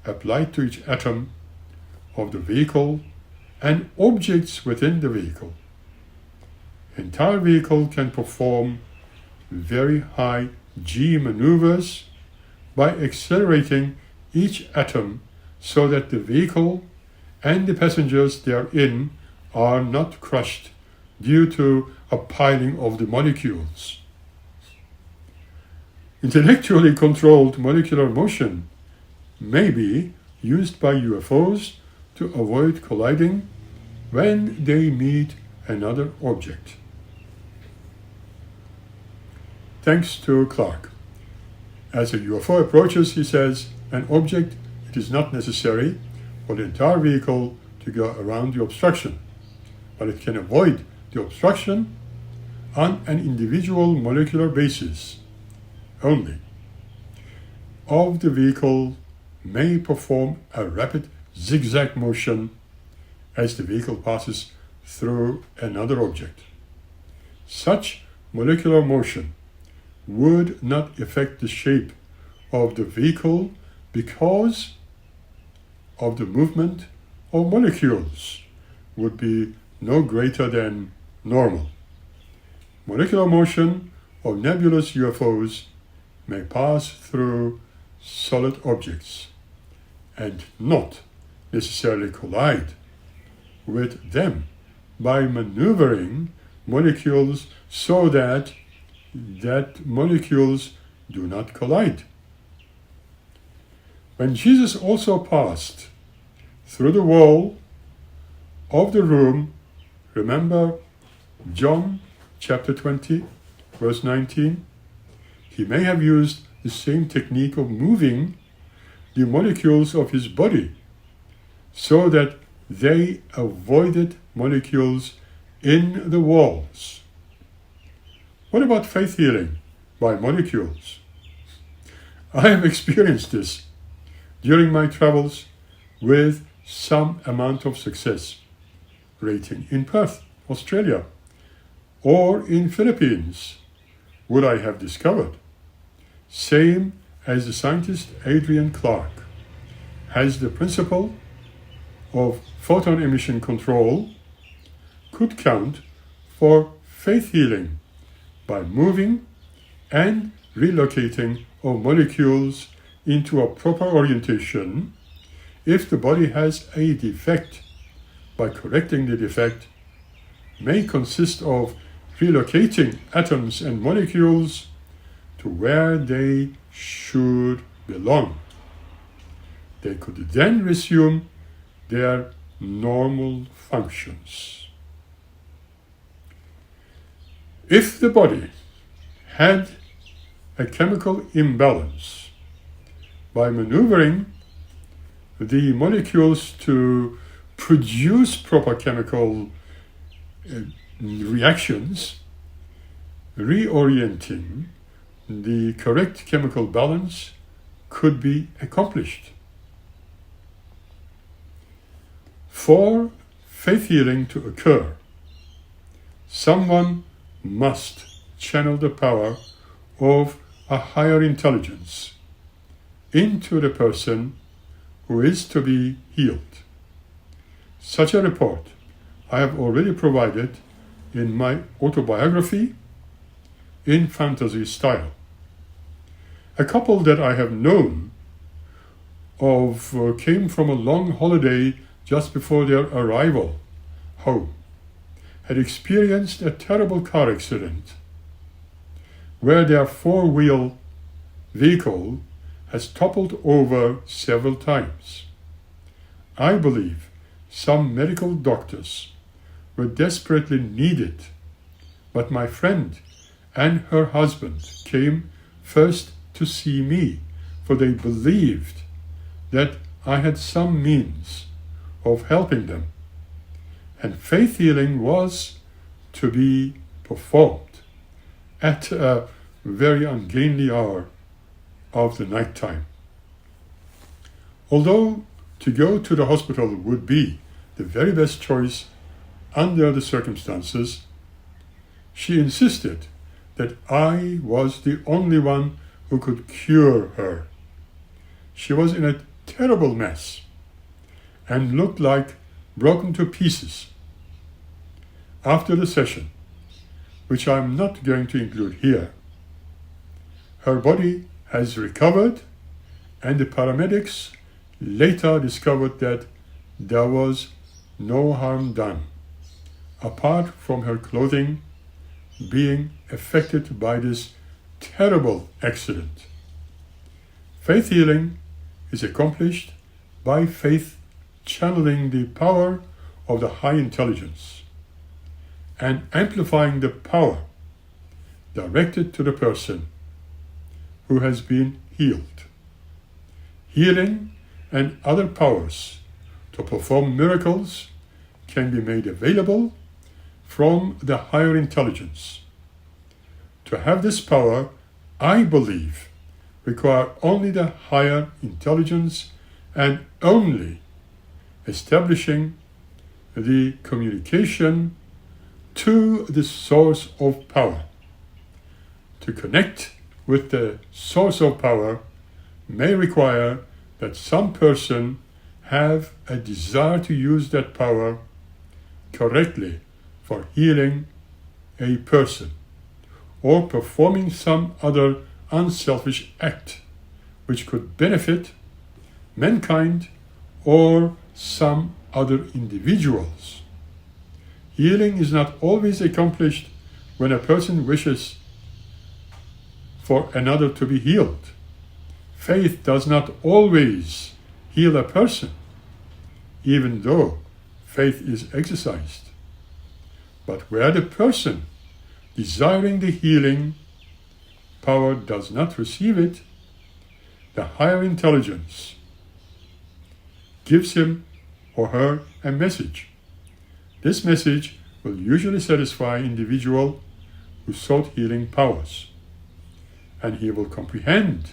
applied to each atom of the vehicle and objects within the vehicle. Entire vehicle can perform very high G maneuvers by accelerating each atom so that the vehicle and the passengers therein are not crushed due to a piling of the molecules. Intellectually controlled molecular motion may be used by UFOs to avoid colliding when they meet another object. Thanks to Clark. As a UFO approaches, he says, an object, it is not necessary for the entire vehicle to go around the obstruction, but it can avoid the obstruction on an individual molecular basis only. Of the vehicle may perform a rapid zigzag motion as the vehicle passes through another object. Such molecular motion would not affect the shape of the vehicle because of the movement of molecules would be no greater than normal. Molecular motion of nebulous UFOs may pass through solid objects and not necessarily collide with them by maneuvering molecules so that molecules do not collide. When Jesus also passed through the wall of the room, remember John chapter 20, verse 19, he may have used the same technique of moving the molecules of his body so that they avoided molecules in the walls. What about faith healing by molecules? I have experienced this during my travels with some amount of success, rating in Perth, Australia, or in Philippines, would I have discovered. Same as the scientist Adrian Clark has the principle of photon emission control, could count for faith healing by moving and relocating of molecules into a proper orientation. If the body has a defect, by correcting the defect, may consist of relocating atoms and molecules to where they should belong. They could then resume their normal functions. If the body had a chemical imbalance, by maneuvering the molecules to produce proper chemical reactions, reorienting the correct chemical balance could be accomplished. For faith healing to occur, someone must channel the power of a higher intelligence into the person who is to be healed. Such a report I have already provided in my autobiography in fantasy style. A couple that I have known of came from a long holiday just before their arrival home, had experienced a terrible car accident where their four-wheel vehicle has toppled over several times. I believe some medical doctors were desperately needed, but my friend and her husband came first to see me, for they believed that I had some means of helping them, and faith healing was to be performed at a very ungainly hour of the night time. Although to go to the hospital would be the very best choice under the circumstances, she insisted that I was the only one who could cure her. She was in a terrible mess, and looked like broken to pieces. After the session, which I'm not going to include here, her body has recovered, and the paramedics later discovered that there was no harm done, apart from her clothing being affected by this terrible accident. Faith healing is accomplished by faith channeling the power of the high intelligence and amplifying the power directed to the person who has been healed. Healing and other powers to perform miracles can be made available from the higher intelligence. To have this power, I believe, require only the higher intelligence and only establishing the communication to the source of power. To connect with the source of power may require that some person have a desire to use that power correctly for healing a person or performing some other unselfish act which could benefit mankind or some other individuals. Healing is not always accomplished when a person wishes for another to be healed. Faith does not always heal a person, even though faith is exercised. But where the person desiring the healing power does not receive it, the higher intelligence gives him or her a message. This message will usually satisfy an individual who sought healing powers, and he will comprehend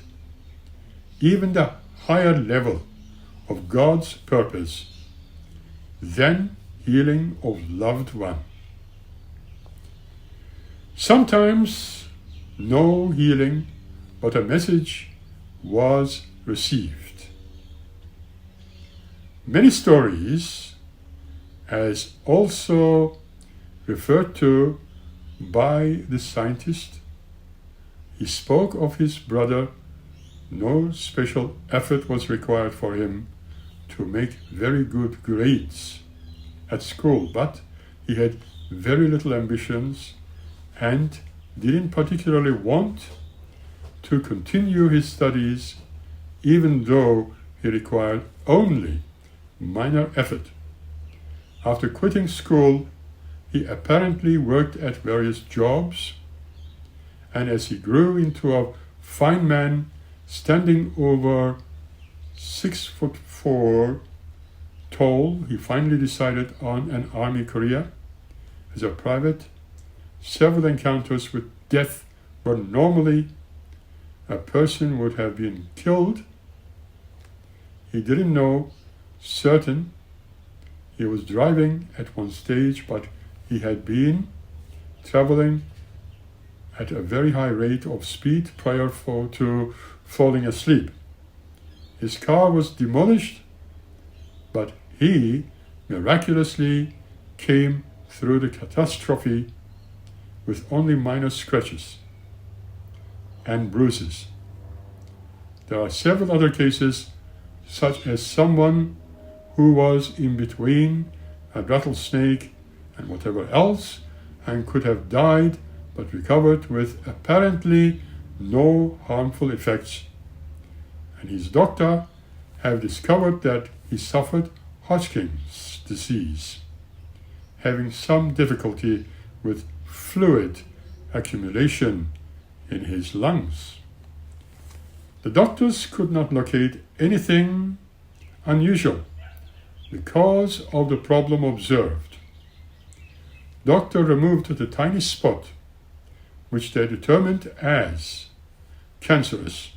even the higher level of God's purpose than healing of loved one. Sometimes no healing, but a message was received. Many stories, as also referred to by the scientist, he spoke of his brother. No special effort was required for him to make very good grades at school, but he had very little ambitions and didn't particularly want to continue his studies, even though he required only minor effort. After quitting school, he apparently worked at various jobs, and as he grew into a fine man, standing over 6'4" tall, he finally decided on an army career as a private. Several encounters with death where normally a person would have been killed. He didn't know certain he was driving at one stage, but he had been traveling at a very high rate of speed prior to falling asleep. His car was demolished, but he miraculously came through the catastrophe with only minor scratches and bruises. There are several other cases, such as someone who was in between a rattlesnake and whatever else and could have died but recovered with apparently no harmful effects. And his doctor have discovered that he suffered Hodgkin's disease, having some difficulty with fluid accumulation in his lungs. The doctors could not locate anything unusual because of the problem observed. Doctor removed the tiny spot, which they determined as cancerous,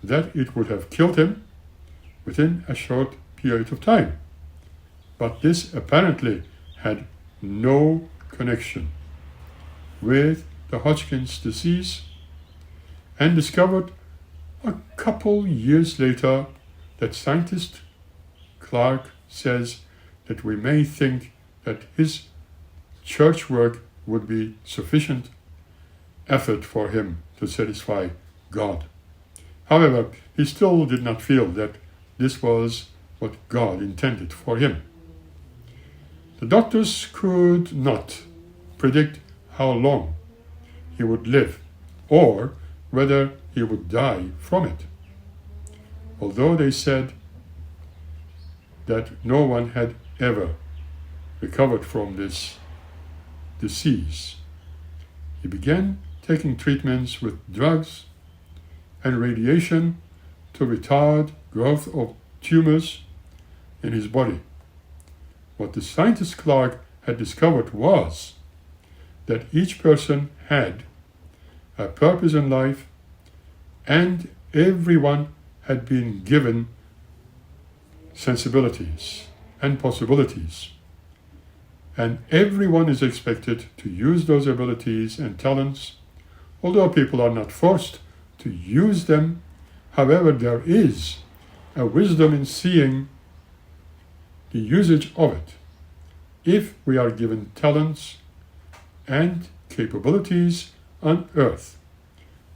that it would have killed him within a short period of time. But this apparently had no connection with the Hodgkin's disease, and discovered a couple years later that scientists Clark says that we may think that his church work would be sufficient effort for him to satisfy God. However, he still did not feel that this was what God intended for him. The doctors could not predict how long he would live or whether he would die from it. Although they said that no one had ever recovered from this disease, he began taking treatments with drugs and radiation to retard growth of tumors in his body. What the scientist Clark had discovered was that each person had a purpose in life, and everyone had been given sensibilities and possibilities. And everyone is expected to use those abilities and talents, although people are not forced to use them. However, there is a wisdom in seeing the usage of it. If we are given talents and capabilities on earth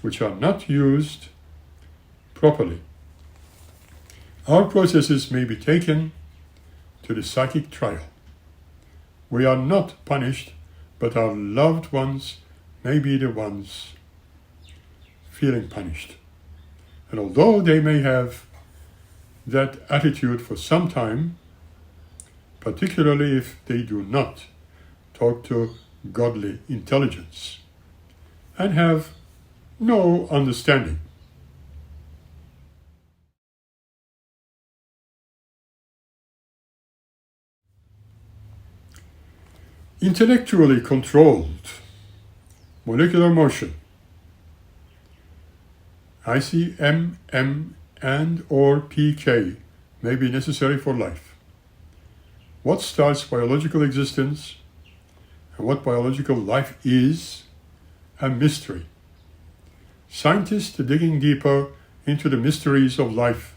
which are not used properly, our processes may be taken to the psychic trial. We are not punished, but our loved ones may be the ones feeling punished. And although they may have that attitude for some time, particularly if they do not talk to godly intelligence and have no understanding. Intellectually controlled molecular motion, ICM, M, and or PK may be necessary for life. What starts biological existence and what biological life is a mystery. Scientists digging deeper into the mysteries of life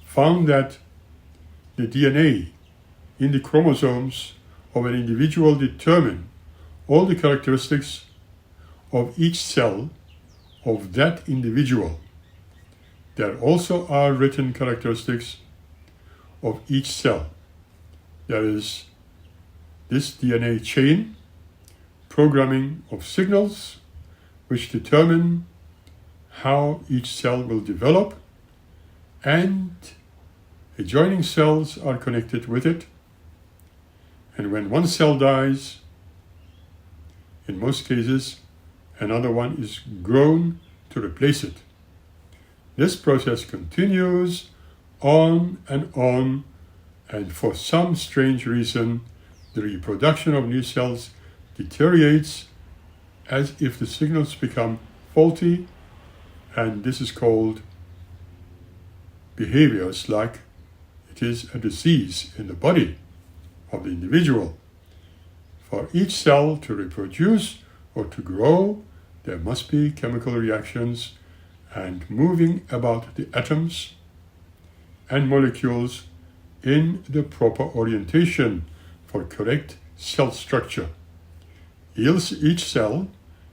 found that the DNA in the chromosomes of an individual determine all the characteristics of each cell of that individual. There also are written characteristics of each cell. There is this DNA chain, programming of signals which determine how each cell will develop, and adjoining cells are connected with it. And when one cell dies, in most cases, another one is grown to replace it. This process continues on, and for some strange reason, the reproduction of new cells deteriorates as if the signals become faulty, and this is called behaviors like it is a disease in the body of the individual. For each cell to reproduce or to grow, there must be chemical reactions and moving about the atoms and molecules in the proper orientation for correct cell structure. Each cell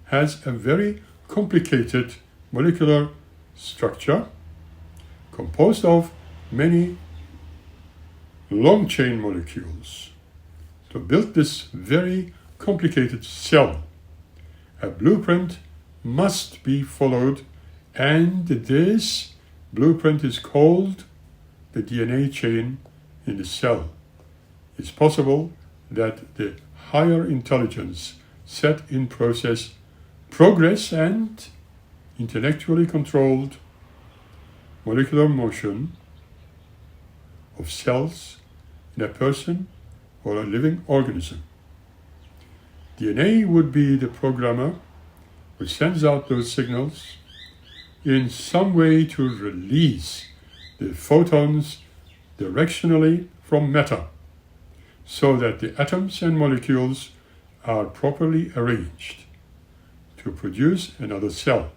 has a very complicated molecular structure composed of many long chain molecules. To build this very complicated cell, a blueprint must be followed, and this blueprint is called the DNA chain in the cell. It's possible that the higher intelligence set in progress and intellectually controlled molecular motion of cells in a person or a living organism. DNA would be the programmer which sends out those signals in some way to release the photons directionally from matter, so that the atoms and molecules are properly arranged to produce another cell.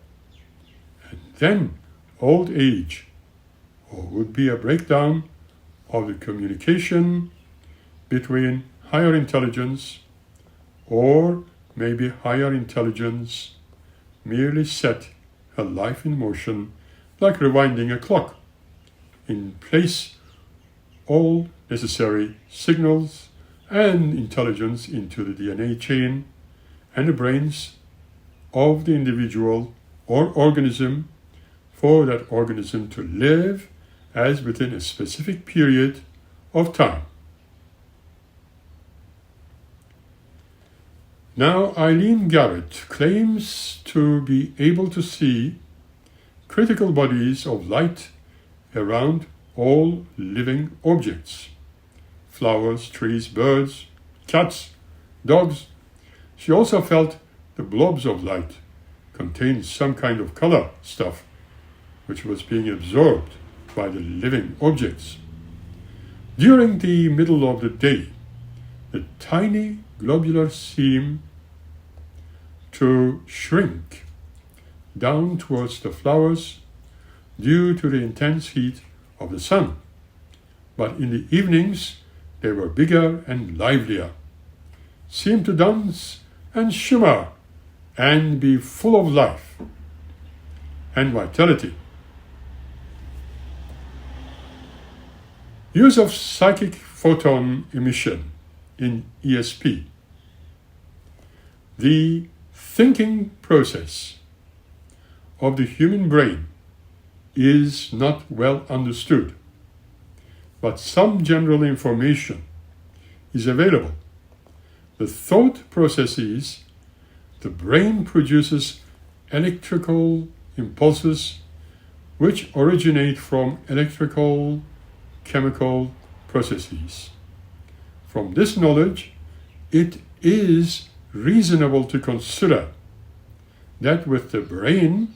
And then old age, or would be a breakdown of the communication between higher intelligence, or maybe higher intelligence merely set her life in motion like rewinding a clock, in place all necessary signals and intelligence into the DNA chain and the brains of the individual or organism for that organism to live as within a specific period of time. Now, Eileen Garrett claims to be able to see critical bodies of light around all living objects: flowers, trees, birds, cats, dogs. She also felt the blobs of light contained some kind of color stuff which was being absorbed by the living objects. During the middle of the day, the tiny globulars seem to shrink down towards the flowers due to the intense heat of the sun. But in the evenings, they were bigger and livelier, seemed to dance and shimmer and be full of life and vitality. Use of psychic photon emission in ESP. The thinking process of the human brain is not well understood, but some general information is available. The thought processes, the brain produces electrical impulses which originate from electrical chemical processes. From this knowledge, it is reasonable to consider that with the brain,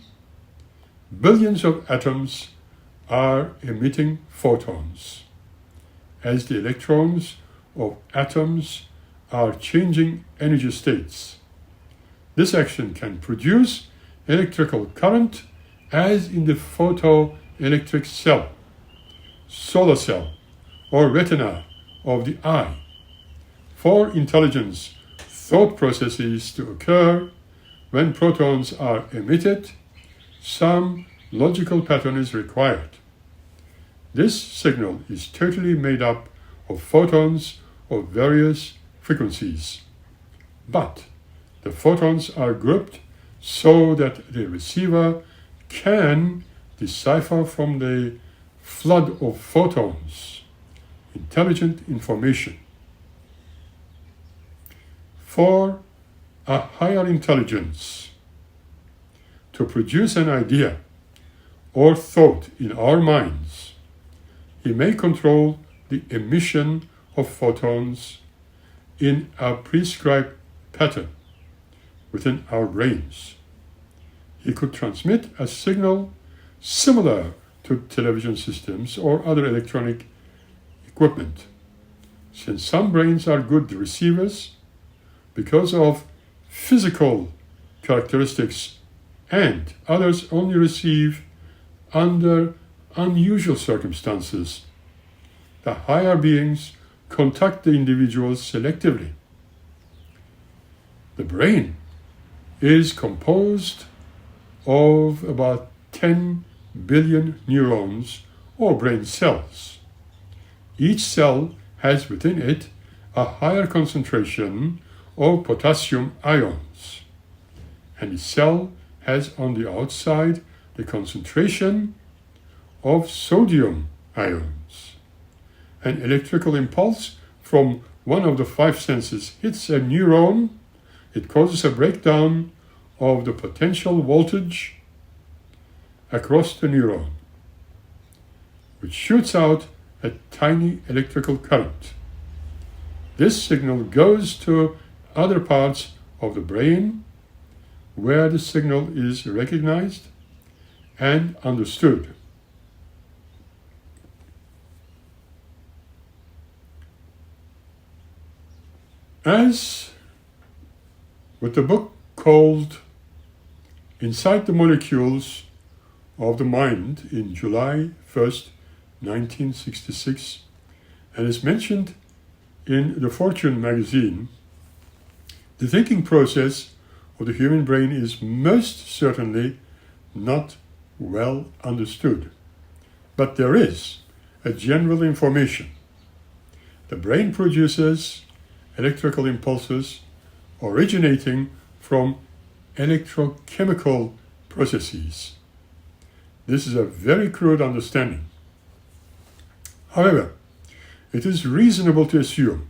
billions of atoms are emitting photons, as the electrons of atoms are changing energy states. This action can produce electrical current as in the photoelectric cell, solar cell, or retina of the eye. For intelligence thought processes to occur when protons are emitted, some logical pattern is required. This signal is totally made up of photons of various frequencies, but the photons are grouped so that the receiver can decipher from the flood of photons intelligent information. For a higher intelligence to produce an idea or thought in our minds, he may control the emission of photons in a prescribed pattern within our brains. He could transmit a signal similar to television systems or other electronic equipment. Since some brains are good receivers because of physical characteristics and others only receive under unusual circumstances, the higher beings contact the individuals selectively. The brain is composed of about 10 billion neurons or brain cells. Each cell has within it a higher concentration of potassium ions, and the cell has on the outside the concentration of sodium ions. An electrical impulse from one of the five senses hits a neuron. It causes a breakdown of the potential voltage across the neuron, which shoots out a tiny electrical current. This signal goes to other parts of the brain where the signal is recognized and understood. As with the book called Inside the Molecules of the Mind in July 1st, 1966, And as mentioned in the Fortune magazine, the thinking process of the human brain is most certainly not well understood. But there is a general information. The brain produces electrical impulses originating from electrochemical processes. This is a very crude understanding. However, it is reasonable to assume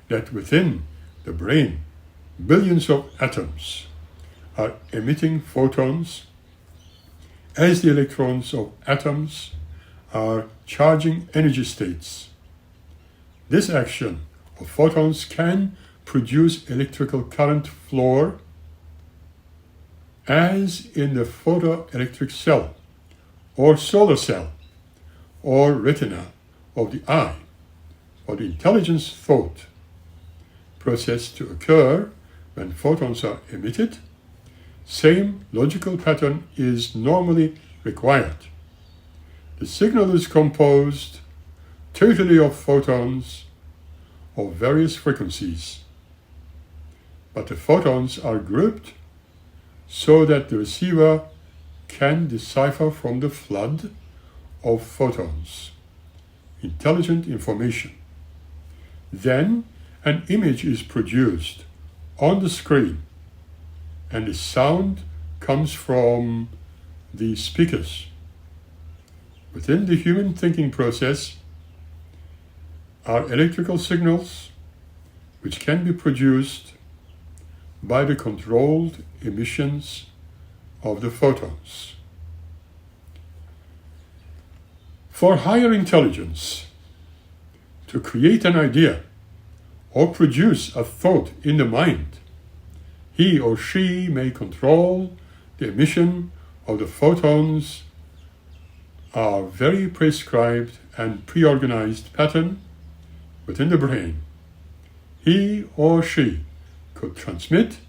that within the brain, billions of atoms are emitting photons as the electrons of atoms are charging energy states. This action of photons can produce electrical current flow as in the photoelectric cell or solar cell or retina of the eye, for the intelligence thought process to occur when photons are emitted. Same logical pattern is normally required. The signal is composed totally of photons of various frequencies, but the photons are grouped so that the receiver can decipher from the flood of photons intelligent information. Then an image is produced on the screen, and the sound comes from the speakers. Within the human thinking process are electrical signals which can be produced by the controlled emissions of the photons. For higher intelligence to create an idea or produce a thought in the mind, he or she may control the emission of the photons a very prescribed and pre-organized pattern within the brain. He or she could transmit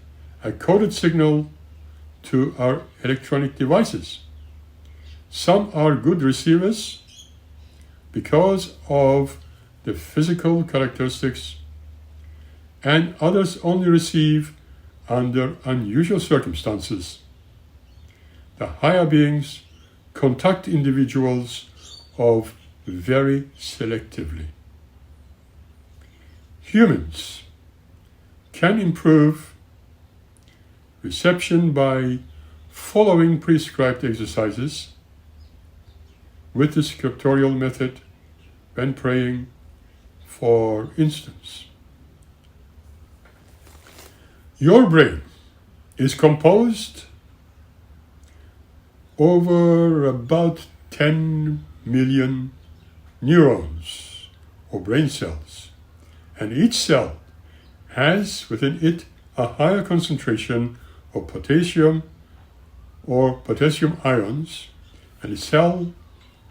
a coded signal to our electronic devices. Some are good receivers because of the physical characteristics, and others only receive under unusual circumstances. The higher beings contact individuals of very selectively. Humans can improve reception by following prescribed exercises with the scriptural method when praying, for instance. Your brain is composed over about 10 million neurons or brain cells, and each cell has within it a higher concentration of potassium or potassium ions, and the cell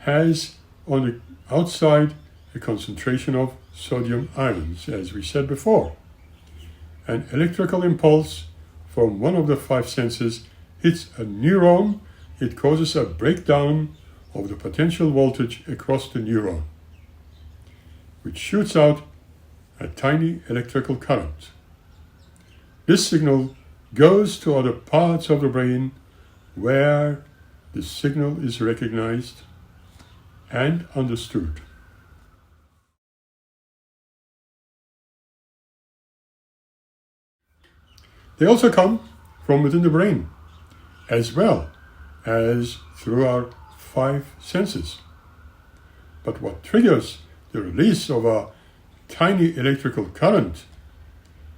has on the outside a concentration of sodium ions, as we said before. An electrical impulse from one of the five senses hits a neuron. It causes a breakdown of the potential voltage across the neuron, which shoots out a tiny electrical current. This signal goes to other parts of the brain where the signal is recognized and understood. They also come from within the brain, as well as through our five senses. But what triggers the release of a tiny electrical current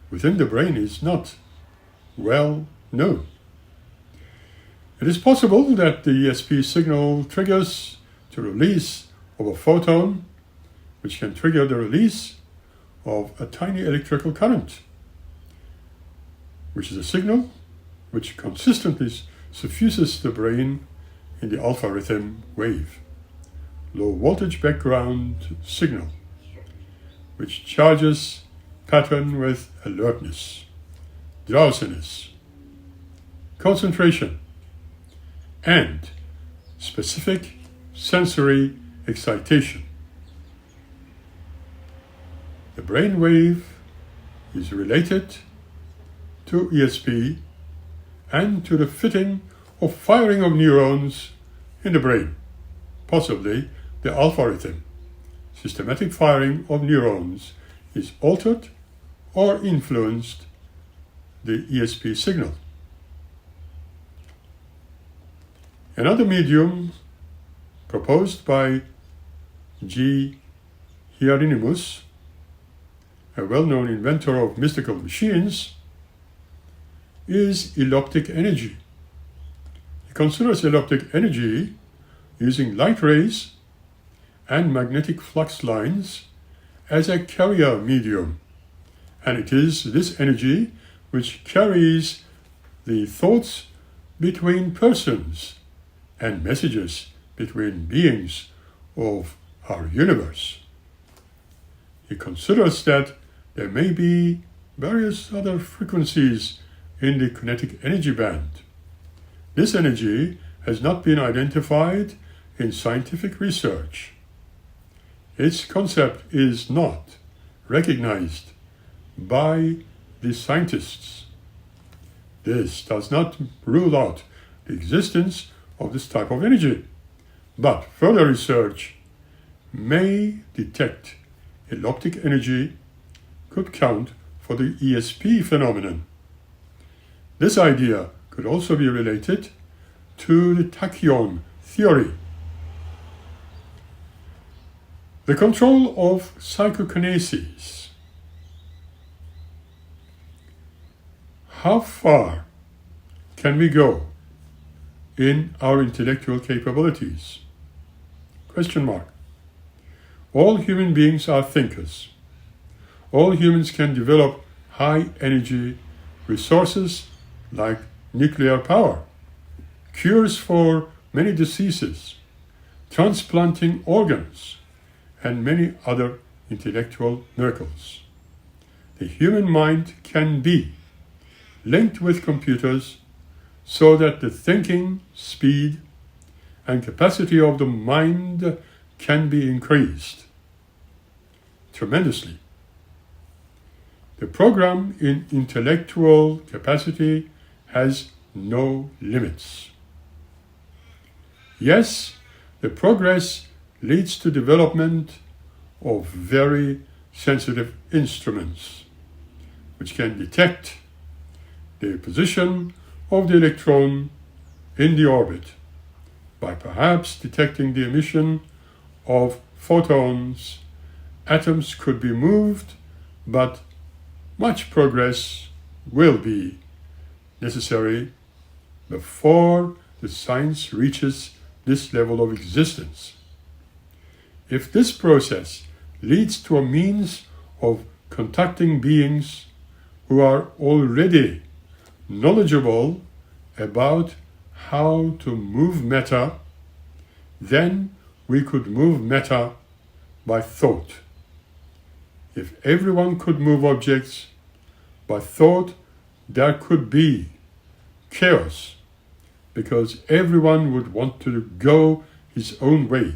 within the brain is not well known. It is possible that the ESP signal triggers the release of a photon, which can trigger the release of a tiny electrical current, which is a signal which consistently suffuses the brain in the alpha rhythm wave, low voltage background signal, which charges pattern with alertness, drowsiness, concentration, and specific sensory excitation. brain wave is related to ESP and to the fitting of firing of neurons in the brain, possibly the alpha rhythm. Systematic firing of neurons is altered or influenced the ESP signal. Another medium proposed by G. Hieronymus, a well-known inventor of mystical machines, is elliptic energy. He considers elliptic energy using light rays and magnetic flux lines as a carrier medium, and it is this energy which carries the thoughts between persons and messages between beings of our universe. He considers that there may be various other frequencies in the kinetic energy band. This energy has not been identified in scientific research. Its concept is not recognized by the scientists. This does not rule out the existence of this type of energy, but further research may detect elliptic energy could count for the ESP phenomenon. This idea could also be related to the tachyon theory. The control of psychokinesis. How far can we go in our intellectual capabilities? Question mark. All human beings are thinkers. All humans can develop high energy resources like nuclear power, cures for many diseases, transplanting organs, and many other intellectual miracles. The human mind can be linked with computers so that the thinking speed and capacity of the mind can be increased tremendously. The program in intellectual capacity has no limits. Yes, the progress leads to development of very sensitive instruments which can detect the position of the electron in the orbit by perhaps detecting the emission of photons. Atoms could be moved, but much progress will be necessary before the science reaches this level of existence. If this process leads to a means of contacting beings who are already knowledgeable about how to move matter, then we could move matter by thought. If everyone could move objects by thought, there could be chaos, because everyone would want to go his own way.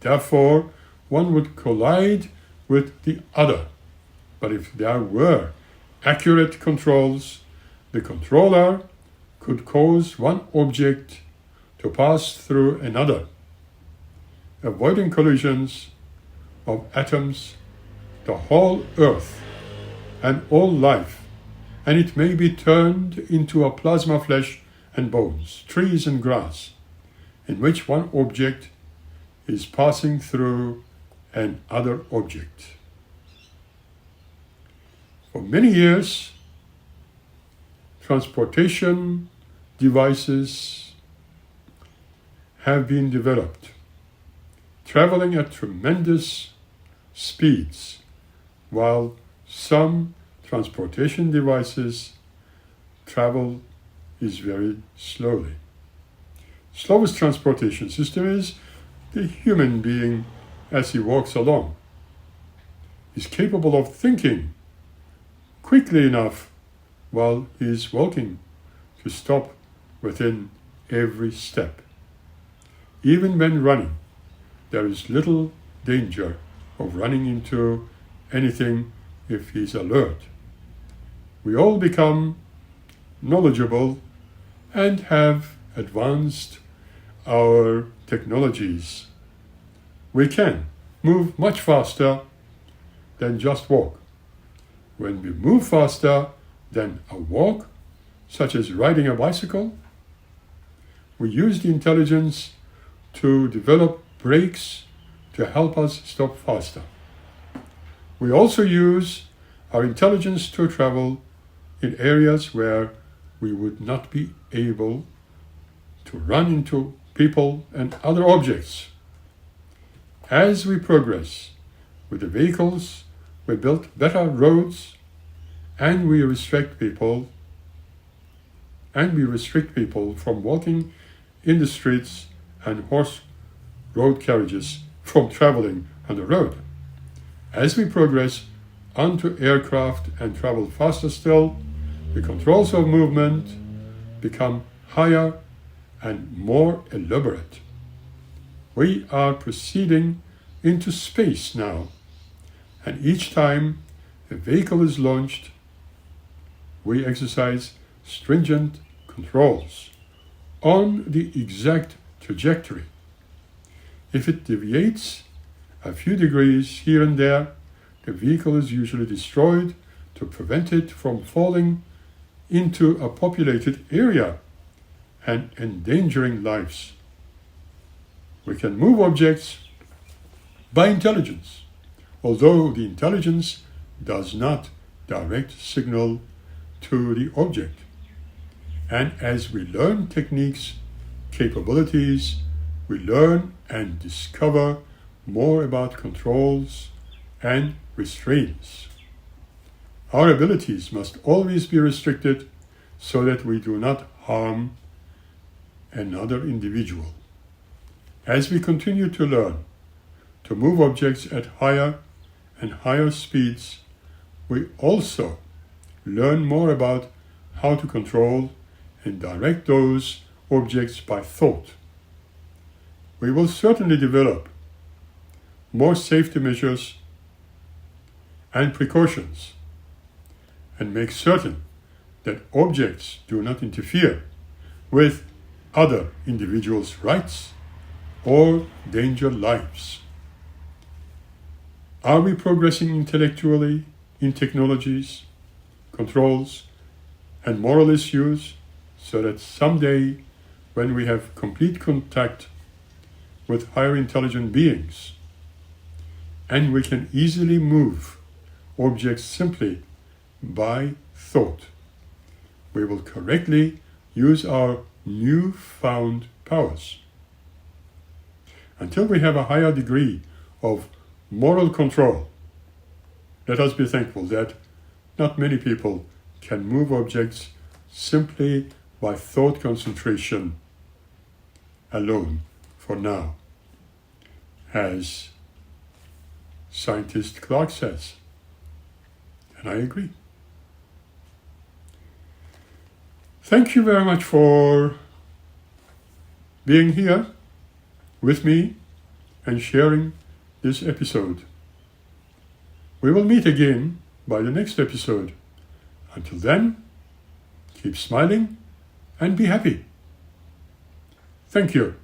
Therefore, one would collide with the other. But if there were accurate controls, the controller could cause one object to pass through another, avoiding collisions of atoms, the whole earth, and all life, and it may be turned into a plasma flesh and bones, trees and grass, in which one object is passing through another object. For many years, transportation devices have been developed, traveling at tremendous speeds, while some transportation devices travel is very slowly. Slowest transportation system is the human being as he walks along. He's capable of thinking quickly enough while he is walking to stop within every step. Even when running, there is little danger of running into anything if he's alert. We all become knowledgeable and have advanced our technologies. We can move much faster than just walk. When we move faster than a walk, such as riding a bicycle, we use the intelligence to develop brakes to help us stop faster. We also use our intelligence to travel in areas where we would not be able to run into people and other objects. As we progress with the vehicles, we build better roads, and we restrict people from walking in the streets and horse road carriages from traveling on the road. As we progress onto aircraft and travel faster still, the controls of movement become higher and more elaborate. We are proceeding into space now, and each time a vehicle is launched, we exercise stringent controls on the exact trajectory. If it deviates a few degrees here and there, the vehicle is usually destroyed to prevent it from falling into a populated area and endangering lives. We can move objects by intelligence, although the intelligence does not direct signal to the object. And as we learn techniques, capabilities, we learn and discover more about controls and restraints. Our abilities must always be restricted so that we do not harm another individual. As we continue to learn to move objects at higher and higher speeds, we also learn more about how to control and direct those objects by thought. We will certainly develop more safety measures and precautions and make certain that objects do not interfere with other individuals' rights or danger lives. Are we progressing intellectually in technologies, controls, and moral issues so that someday, when we have complete contact with higher intelligent beings, and we can easily move objects simply by thought, we will correctly use our newfound powers. Until we have a higher degree of moral control, let us be thankful that not many people can move objects simply by thought concentration alone for now, as scientist Clark says, and I agree. Thank you very much for being here with me and sharing this episode. We will meet again by the next episode. Until then, keep smiling and be happy. Thank you.